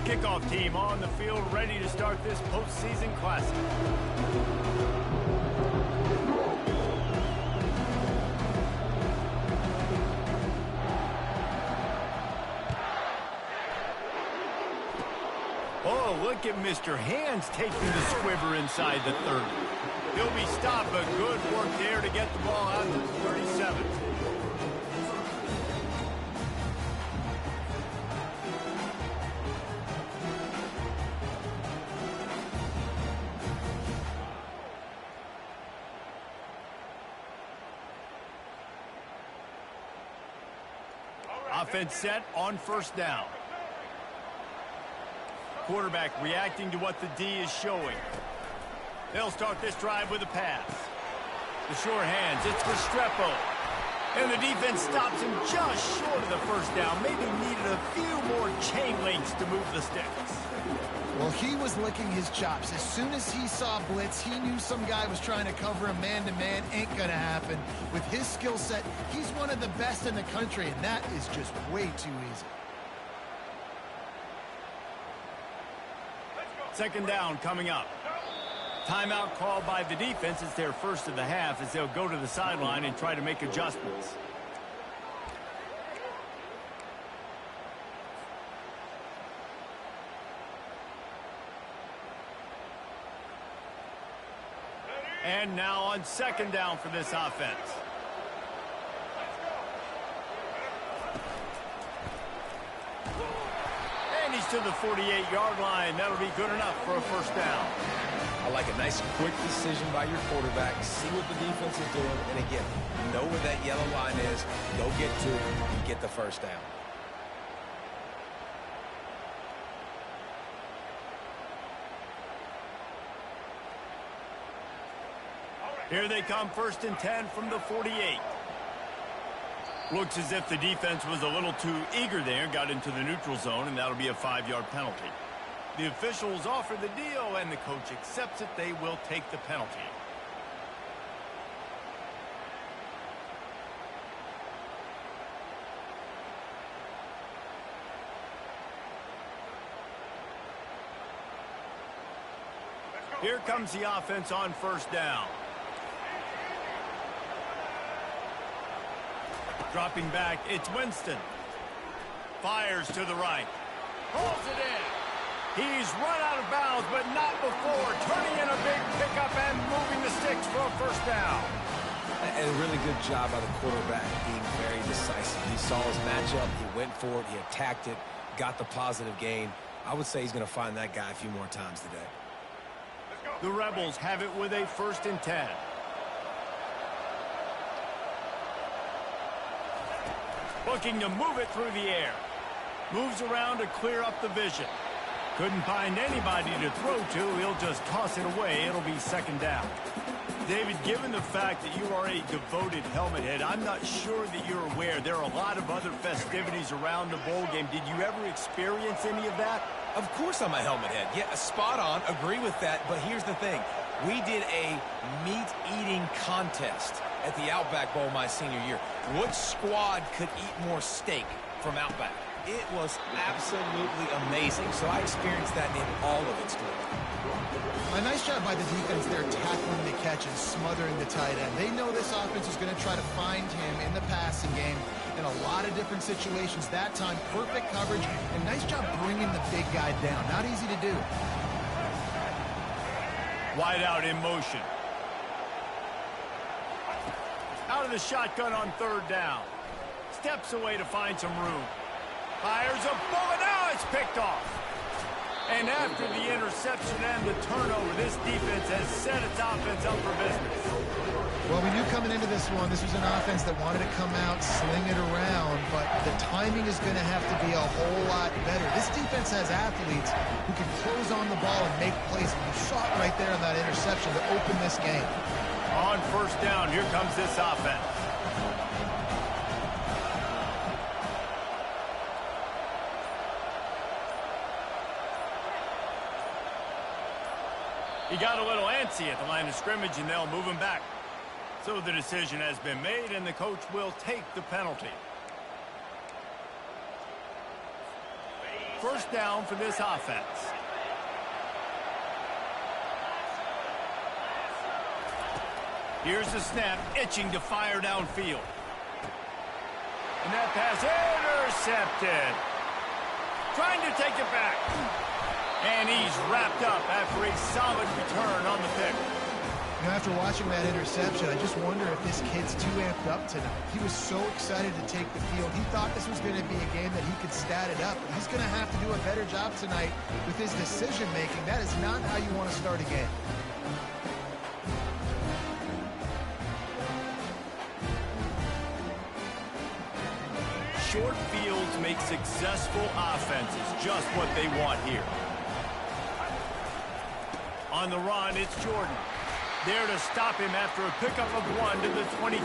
Speaker 1: Kickoff team on the field, ready to start this postseason classic. Oh, look at Mr. Hands taking the squiver inside the 30. He'll be stopped, but good work there to get the ball out to the 37. Offense set on first down. Quarterback reacting to what the D is showing. They'll start this drive with a pass. The sure hands, it's Restrepo. And the defense stops him just short of the first down. Maybe needed a few more chain links to move the sticks.
Speaker 2: Well, he was licking his chops. As soon as he saw blitz, he knew some guy was trying to cover him man-to-man. Ain't gonna happen. With his skill set, he's one of the best in the country, and that is just way too easy.
Speaker 1: Second down coming up. Timeout called by the defense. It's their first of the half as they'll go to the sideline and try to make adjustments. And now on second down for this offense. And he's to the 48-yard line. That'll be good enough for a first down.
Speaker 3: I like a nice quick decision by your quarterback. See what the defense is doing. And again, know where that yellow line is. Go get to it and get the first down.
Speaker 1: Here they come, 1st and 10 from the 48. Looks as if the defense was a little too eager there, got into the neutral zone, and that'll be a 5-yard penalty. The officials offer the deal, and the coach accepts it. They will take the penalty. Here comes the offense on first down. Dropping back, it's Winston. Fires to the right. Pulls it in. He's run out of bounds, but not before. Turning in a big pickup and moving the sticks for a first down.
Speaker 3: And a really good job by the quarterback being very decisive. He saw his matchup, he went for it, he attacked it, got the positive gain. I would say he's going to find that guy a few more times today.
Speaker 1: The Rebels have it with a 1st and 10. Looking to move it through the air. Moves around to clear up the vision. Couldn't find anybody to throw to. He'll just toss it away. It'll be second down. David, given the fact that you are a devoted helmet head, I'm not sure that you're aware there are a lot of other festivities around the bowl game. Did you ever experience any of that?
Speaker 3: Of course I'm a helmet head. Yeah, spot on. Agree with that. But here's the thing. We did a meat-eating contest at the Outback Bowl my senior year. Which squad could eat more steak from Outback? It was absolutely amazing. So I experienced that in all of its glory.
Speaker 2: A nice job by the defense there tackling the catch and smothering the tight end. They know this offense is going to try to find him in the passing game in a lot of different situations. That time, perfect coverage and nice job bringing the big guy down. Not easy to do.
Speaker 1: Wide out in motion. Out of the shotgun on third down. Steps away to find some room. Fires a bullet. Now it's picked off. And after the interception and the turnover, this defense has set its offense up for business.
Speaker 2: Well, we knew coming into this one, this was an offense that wanted to come out, sling it around, but the timing is going to have to be a whole lot better. This defense has athletes who can close on the ball and make plays. You saw it right there on that interception to open this game.
Speaker 1: On first down, here comes this offense. He got a little antsy at the line of scrimmage, and they'll move him back. So the decision has been made, and the coach will take the penalty. First down for this offense. Here's the snap, itching to fire downfield. And that pass intercepted. Trying to take it back. And he's wrapped up after a solid return on the pick.
Speaker 2: You know, after watching that interception, I just wonder if this kid's too amped up tonight. He was so excited to take the field. He thought this was going to be a game that he could stat it up. He's going to have to do a better job tonight with his decision-making. That is not how you want to start a game.
Speaker 1: Short fields make successful offenses just what they want here. On the run, it's Jordan. There to stop him after a pickup of 1 to the 22.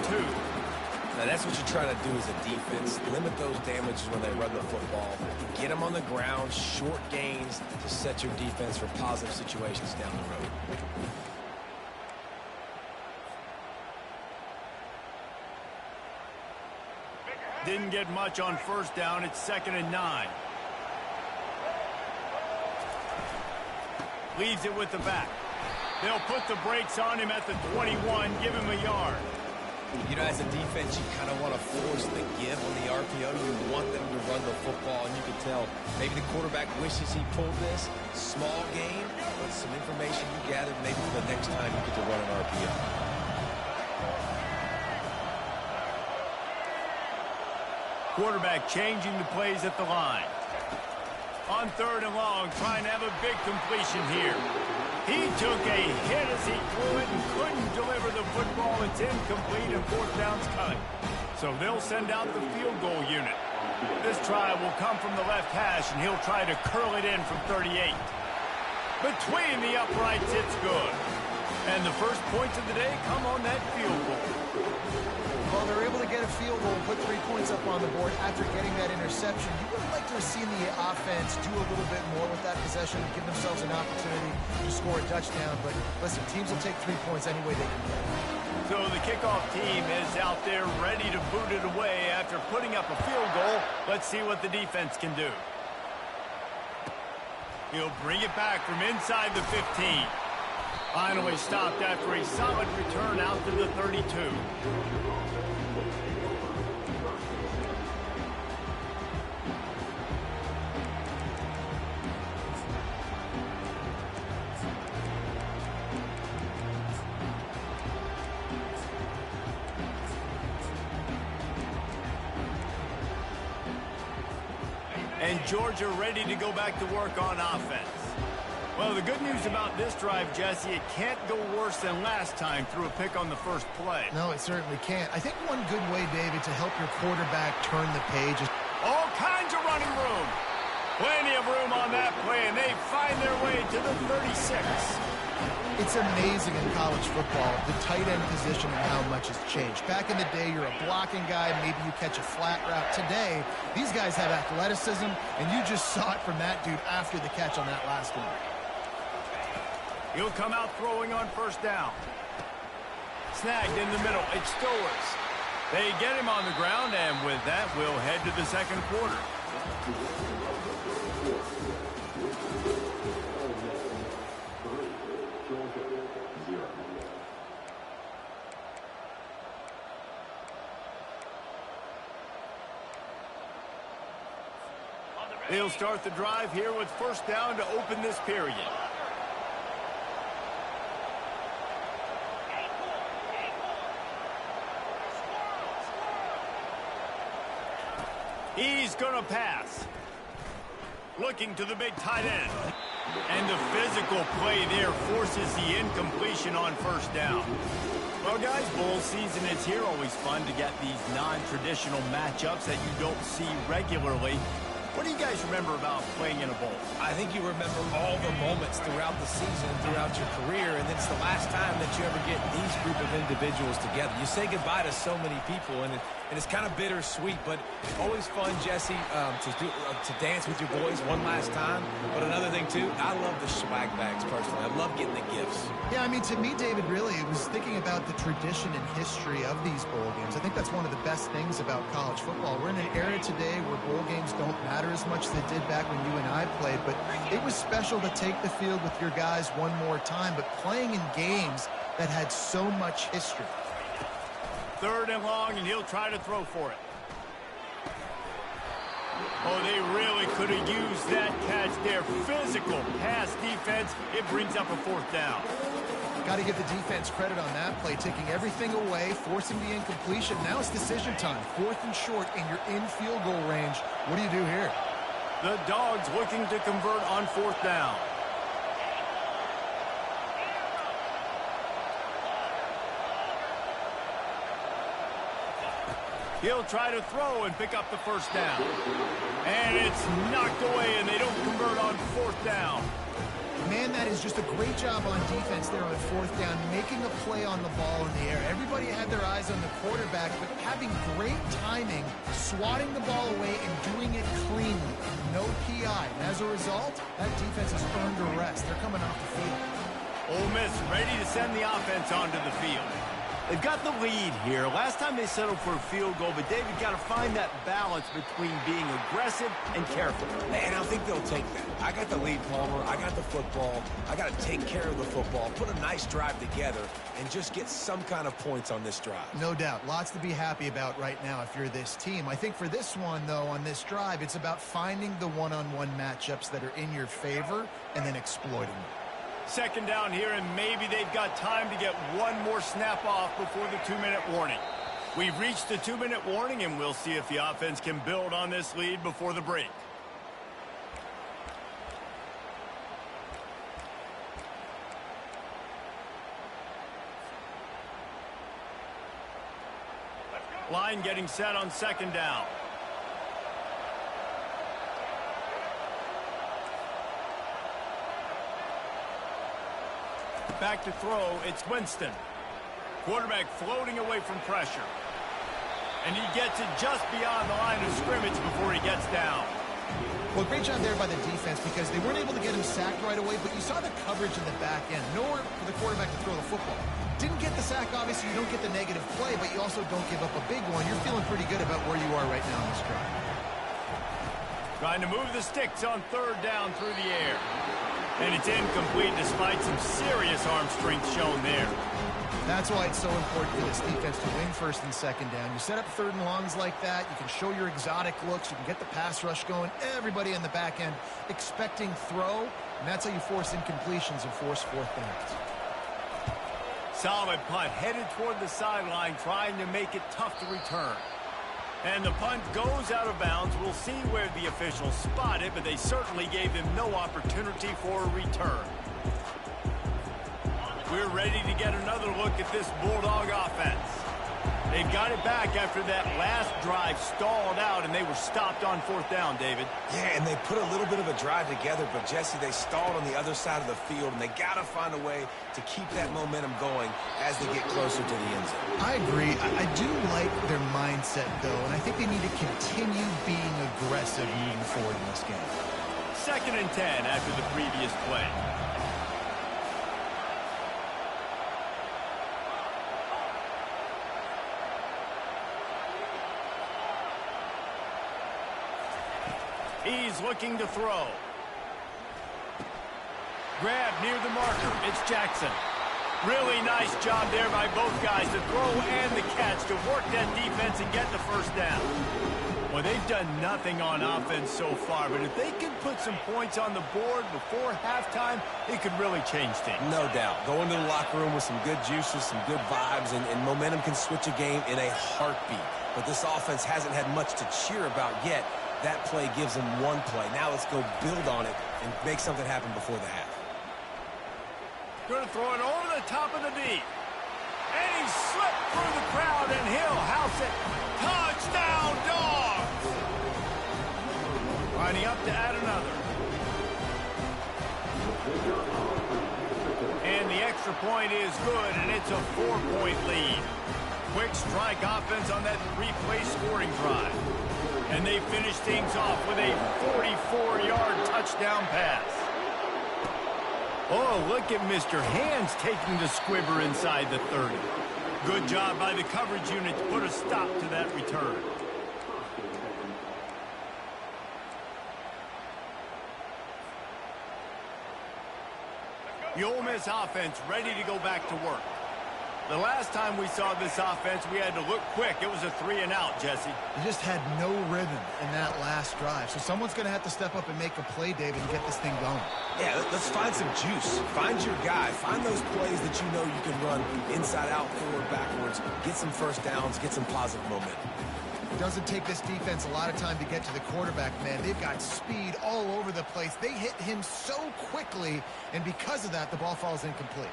Speaker 3: Now that's what you try to do as a defense. Limit those damages when they run the football. Get them on the ground, short gains to set your defense for positive situations down the road.
Speaker 1: Didn't get much on first down. It's 2nd and 9. Leaves it with the back. They'll put the brakes on him at the 21, give him a yard.
Speaker 3: You know, as a defense, you kind of want to force the give on the RPO. You want them to run the football, and you can tell maybe the quarterback wishes he pulled this. Small game, but some information you gathered maybe for the next time you get to run an RPO.
Speaker 1: Quarterback changing the plays at the line. On 3rd and long, trying to have a big completion here. He took a hit as he threw it and couldn't deliver the football. It's incomplete and 4th down's coming. So they'll send out the field goal unit. This try will come from the left hash, and he'll try to curl it in from 38. Between the uprights, it's good. And the first points of the day come on that field goal.
Speaker 2: Well, they're able to get a field goal, put 3 points up on the board after getting that interception. You would like to have seen the offense do a little bit more with that possession, give themselves an opportunity to score a touchdown. But listen, teams will take 3 points any way they can get it.
Speaker 1: So the kickoff team is out there ready to boot it away after putting up a field goal. Let's see what the defense can do. He'll bring it back from inside the 15. Finally stopped after a solid return out to the 32. And Georgia ready to go back to work on offense. Well, the good news about this drive, Jesse, it can't go worse than last time through a pick on the first play.
Speaker 2: No, it certainly can't. I think one good way, David, to help your quarterback turn the page is...
Speaker 1: All kinds of running room. Plenty of room on that play, and they find their way to the 36.
Speaker 2: It's amazing in college football, the tight end position and how much has changed. Back in the day, you're a blocking guy, maybe you catch a flat route. Today, these guys have athleticism, and you just saw it from that dude after the catch on that last one.
Speaker 1: He'll come out throwing on first down. Snagged in the middle. It's Stowers. They get him on the ground, and with that, we'll head to the second quarter. They'll start the drive here with first down to open this period. He's going to pass. Looking to the big tight end. And the physical play there forces the incompletion on first down. Well, guys, bowl season is here. Always fun to get these non-traditional matchups that you don't see regularly. What do you guys remember about playing in a bowl?
Speaker 3: I think you remember all the moments throughout the season, throughout your career, and it's the last time that you ever get these group of individuals together. You say goodbye to so many people, and it's kind of bittersweet, but always fun, Jesse, to dance with your boys one last time. But another thing, too, I love the swag bags, personally. I love getting the gifts.
Speaker 2: Yeah, I mean, to me, David, really, it was thinking about the tradition and history of these bowl games. I think that's one of the best things about college football. We're in an era today where bowl games don't matter as much as they did back when you and I played, but it was special to take the field with your guys one more time, but playing in games that had so much history.
Speaker 1: Third and long, and he'll try to throw for it. Oh, they really could have used that catch there. Physical pass defense. It brings up a fourth down.
Speaker 2: Got to give the defense credit on that play, taking everything away, forcing the incompletion. Now it's decision time. Fourth and short, and you're in field goal range. What do you do here?
Speaker 1: The Dogs looking to convert on fourth down. He'll try to throw and pick up the first down. And it's knocked away, and they don't convert on fourth down.
Speaker 2: Man, that is just a great job on defense there on fourth down, making a play on the ball in the air. Everybody had their eyes on the quarterback, but having great timing, swatting the ball away and doing it cleanly. No PI. And as a result, that defense has earned a rest. They're coming off the field.
Speaker 1: Ole Miss ready to send the offense onto the field. They've got the lead here. Last time they settled for a field goal, but David got to find that balance between being aggressive and careful.
Speaker 3: And I think they'll take that. I got the lead, Palmer. I got the football. I got to take care of the football, put a nice drive together, and just get some kind of points on this drive.
Speaker 2: No doubt. Lots to be happy about right now if you're this team. I think for this one, though, on this drive, it's about finding the one-on-one matchups that are in your favor and then exploiting them.
Speaker 1: Second down here, and maybe they've got time to get one more snap off before the 2-minute warning. We've reached the 2-minute warning, and we'll see if the offense can build on this lead before the break. Line getting set on second down. Back to throw, it's Winston. Quarterback floating away from pressure. And he gets it just beyond the line of scrimmage before he gets down.
Speaker 2: Well, great job there by the defense because they weren't able to get him sacked right away, but you saw the coverage in the back end. Nowhere for the quarterback to throw the football. Didn't get the sack, obviously. You don't get the negative play, but you also don't give up a big one. You're feeling pretty good about where you are right now in this drive.
Speaker 1: Trying to move the sticks on third down through the air. And it's incomplete despite some serious arm strength shown there.
Speaker 2: That's why it's so important for this defense to win first and second down. You set up third and longs like that. You can show your exotic looks. You can get the pass rush going. Everybody in the back end expecting throw. And that's how you force incompletions and force fourth downs.
Speaker 1: Solid punt headed toward the sideline, trying to make it tough to return. And the punt goes out of bounds. We'll see where the officials spot it, but they certainly gave him no opportunity for a return. We're ready to get another look at this Bulldog offense. They've got it back after that last drive stalled out, and they were stopped on 4th down, David.
Speaker 3: Yeah, and they put a little bit of a drive together, but, Jesse, they stalled on the other side of the field, and they got to find a way to keep that momentum going as they get closer to the end zone.
Speaker 2: I agree. I do like their mindset, though, and I think they need to continue being aggressive moving forward in this game.
Speaker 1: 2nd and 10 after the previous play. He's looking to throw. Grab near the marker. It's Jackson. Really nice job there by both guys to throw and the catch to work that defense and get the 1st down. Well, they've done nothing on offense so far, but if they can put some points on the board before halftime, it could really change things.
Speaker 3: No doubt. Go into the locker room with some good juices, some good vibes, and momentum can switch a game in a heartbeat. But this offense hasn't had much to cheer about yet. That play gives them one play. Now let's go build on it and make something happen before the half.
Speaker 1: Going to throw it over the top of the deep. And he slipped through the crowd, and he'll house it. Touchdown, Dogs! Lining up to add another. And the extra point is good, and it's a 4-point lead. Quick strike offense on that 3-play scoring drive. And they finish things off with a 44-yard touchdown pass. Oh, look at Mr. Hands taking the squibber inside the 30. Good job by the coverage unit to put a stop to that return. The Ole Miss offense ready to go back to work. The last time we saw this offense, we had to look quick. It was a 3-and-out, Jesse.
Speaker 2: They just had no rhythm in that last drive. So someone's going to have to step up and make a play, David, and get this thing going.
Speaker 3: Yeah, let's find some juice. Find your guy. Find those plays that you know you can run inside out, forward, backwards. Get some 1st downs. Get some positive momentum.
Speaker 2: It doesn't take this defense a lot of time to get to the quarterback, man. They've got speed all over the place. They hit him so quickly, and because of that, the ball falls incomplete.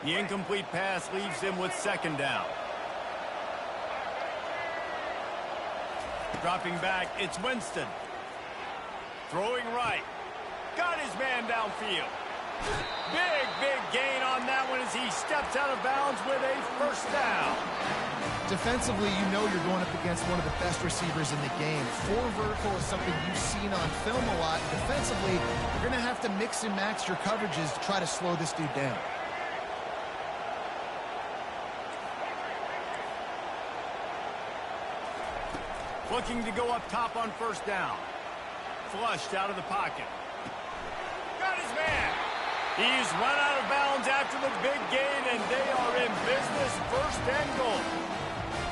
Speaker 1: The incomplete pass leaves him with 2nd down. Dropping back, it's Winston. Throwing right. Got his man downfield. Big gain on that one as he steps out of bounds with a 1st down.
Speaker 2: Defensively, you know you're going up against one of the best receivers in the game. 4 vertical is something you've seen on film a lot. Defensively, you're going to have to mix and match your coverages to try to slow this dude down.
Speaker 1: Looking to go up top on 1st down. Flushed out of the pocket. Got his man. He's run out of bounds after the big gain, and they are in business. 1st and goal.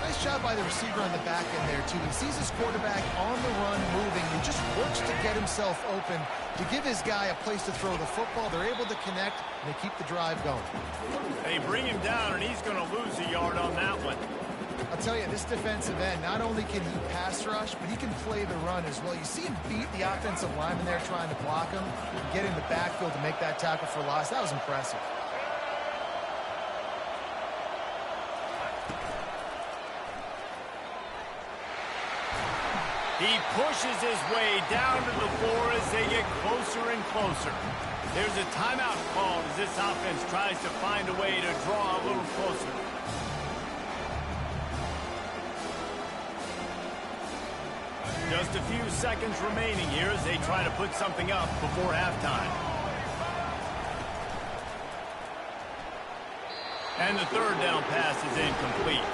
Speaker 2: Nice job by the receiver on the back end there, too. He sees his quarterback on the run moving. He just works to get himself open to give his guy a place to throw the football. They're able to connect, and they keep the drive going.
Speaker 1: They bring him down, and he's going to lose a yard on that one.
Speaker 2: I'll tell you, this defensive end, not only can he pass rush, but he can play the run as well. You see him beat the offensive lineman there trying to block him and get in the backfield to make that tackle for loss. That was impressive.
Speaker 1: He pushes his way down to the floor as they get closer and closer. There's a timeout called as this offense tries to find a way to draw a little closer. Just a few seconds remaining here as they try to put something up before halftime. And the 3rd down pass is incomplete.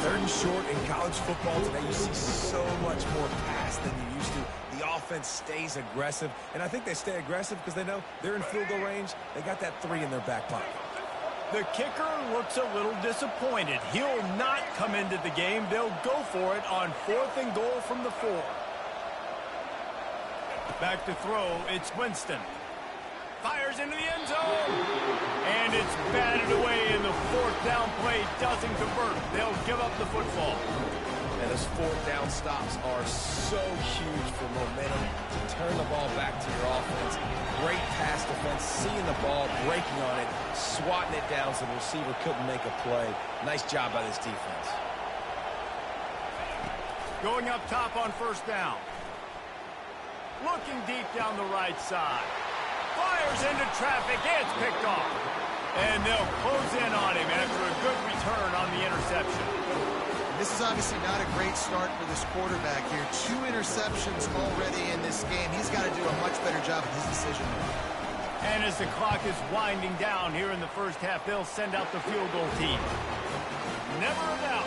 Speaker 3: 3rd and short in college football today, you see so much more pass than you used to. The offense stays aggressive, and I think they stay aggressive because they know they're in field goal range. They got that 3 in their back pocket.
Speaker 1: The kicker looks a little disappointed. He'll not come into the game. They'll go for it on 4th and goal from the 4. Back to throw, it's Winston. Fires into the end zone. And it's batted away, and the 4th down play doesn't convert. They'll give up the football.
Speaker 3: And those fourth down stops are so huge for momentum to turn the ball back to your offense. Great pass defense, seeing the ball, breaking on it, swatting it down so the receiver couldn't make a play. Nice job by this defense.
Speaker 1: Going up top on first down. Looking deep down the right side. Fires into traffic. It's picked off. And they'll close in on him after a good return on the interception.
Speaker 2: This is obviously not a great start for this quarterback here. 2 interceptions already in this game. He's got to do a much better job with his decision making.
Speaker 1: And as the clock is winding down here in the first half, they'll send out the field goal team. Never a doubt.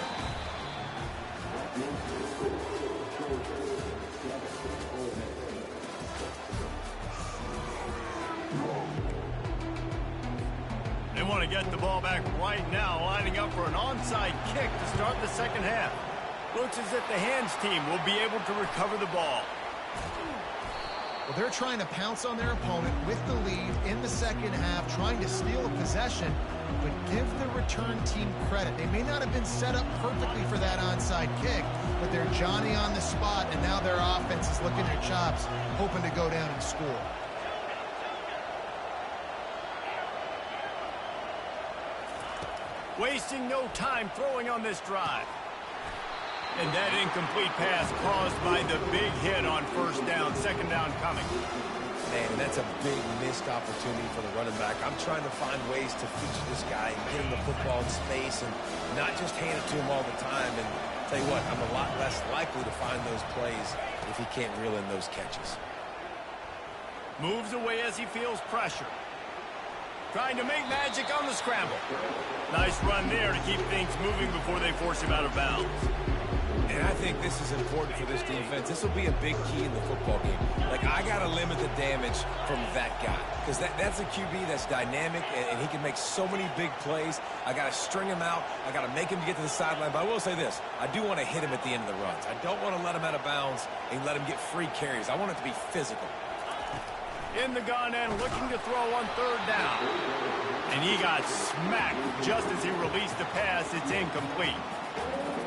Speaker 1: They want to get the ball back right now, lining up for an onside kick to start the second half. Looks as if the hands team will be able to recover the ball.
Speaker 2: Well, they're trying to pounce on their opponent with the lead in the second half, trying to steal a possession, but give the return team credit. They may not have been set up perfectly for that onside kick, but they're Johnny on the spot, and now their offense is licking their chops, hoping to go down and score.
Speaker 1: Wasting no time throwing on this drive. And that incomplete pass caused by the big hit on first down, second down coming.
Speaker 3: Man, that's a big missed opportunity for the running back. I'm trying to find ways to feature this guy and get him the football in space and not just hand it to him all the time. And tell you what, I'm a lot less likely to find those plays if he can't reel in those catches.
Speaker 1: Moves away as he feels pressure. Trying to make magic on the scramble. Nice run there to keep things moving before they force him out of bounds.
Speaker 3: And I think this is important for this defense. This will be a big key in the football game. Like, I got to limit the damage from that guy. Because that's a QB that's dynamic, and he can make so many big plays. I got to string him out. I got to make him get to the sideline. But I will say this. I do want to hit him at the end of the runs. I don't want to let him out of bounds and let him get free carries. I want it to be physical.
Speaker 1: In the gun and looking to throw on third down. And he got smacked just as he released the pass. It's incomplete.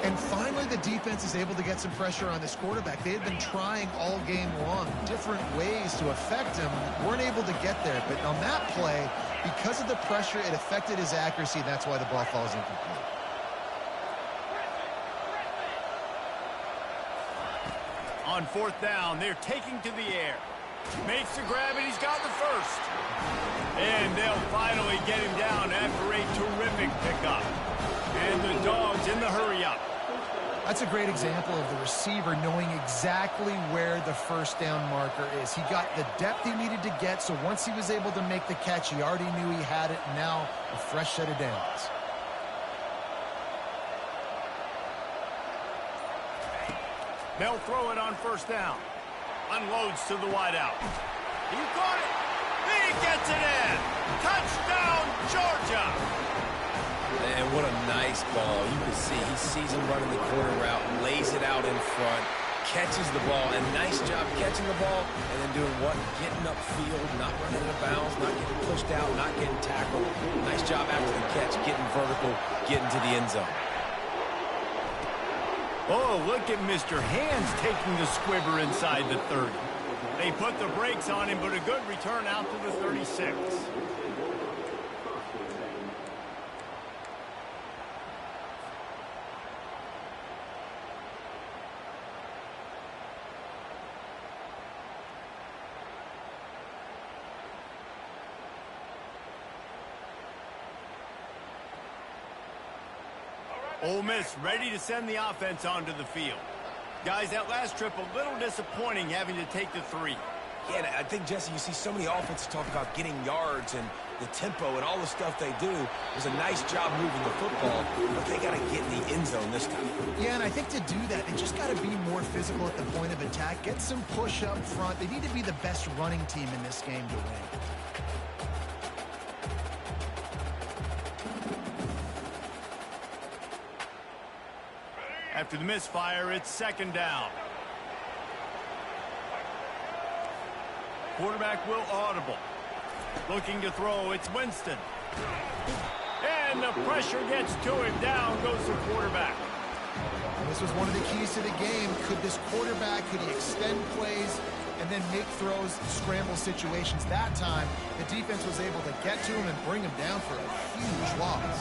Speaker 2: And finally, the defense is able to get some pressure on this quarterback. They had been trying all game long, different ways to affect him, weren't able to get there. But on that play, because of the pressure, it affected his accuracy. That's why the ball falls incomplete.
Speaker 1: On fourth down, they're taking to the air. Makes the grab, and he's got the first. And they'll finally get him down after a terrific pickup. And the Dogs in the hurry-up.
Speaker 2: That's a great example of the receiver knowing exactly where the first down marker is. He got the depth he needed to get, so once he was able to make the catch, he already knew he had it, and now a fresh set of downs.
Speaker 1: They'll throw it on first down. Unloads to the wideout. He caught it. He gets it in. Touchdown, Georgia.
Speaker 3: And what a nice ball. You can see he sees him running the corner route, lays it out in front, catches the ball, and nice job catching the ball, and then doing what? Getting upfield, not running out of bounds, not getting pushed out, not getting tackled. Nice job after the catch, getting vertical, getting to the end zone.
Speaker 1: Oh, look at Mr. Hands taking the squibber inside the 30. They put the brakes on him, but a good return out to the 36. Ole Miss ready to send the offense onto the field. Guys, that last trip a little disappointing having to take the 3.
Speaker 3: Yeah, and I think, Jesse, you see so many offenses talk about getting yards and the tempo and all the stuff they do. It was a nice job moving the football, but they got to get in the end zone this time.
Speaker 2: Yeah, and I think to do that, they just got to be more physical at the point of attack, get some push up front. They need to be the best running team in this game to win.
Speaker 1: After the misfire, it's second down. Quarterback will audible. Looking to throw, it's Winston. And the pressure gets to him. Down goes the quarterback.
Speaker 2: And this was one of the keys to the game. Could this quarterback, could he extend plays and then make throws, scramble situations? That time, the defense was able to get to him and bring him down for a huge loss.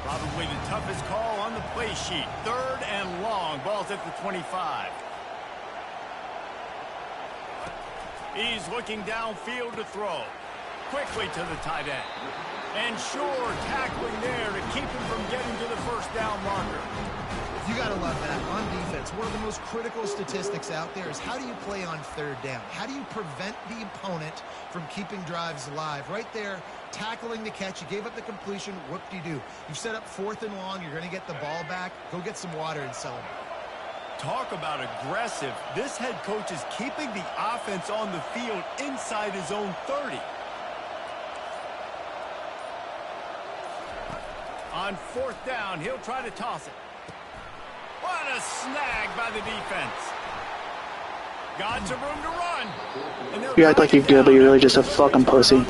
Speaker 1: Probably the toughest call on the play sheet. 3rd and long. Ball's at the 25. He's looking downfield to throw. Quickly to the tight end. And sure, tackling there to keep him from getting to the first down marker.
Speaker 2: You got to love that. On defense, one of the most critical statistics out there is how do you play on 3rd down? How do you prevent the opponent from keeping drives alive? Right there, tackling the catch. You gave up the completion. What do you do? You've set up 4th and long. You're going to get the ball back. Go get some water and celebrate.
Speaker 1: Talk about aggressive. This head coach is keeping the offense on the field inside his own 30. On 4th down, he'll try to toss it. What a snag by the defense. Got some room to run.
Speaker 12: You act like you're good, but you're really just a fucking pussy.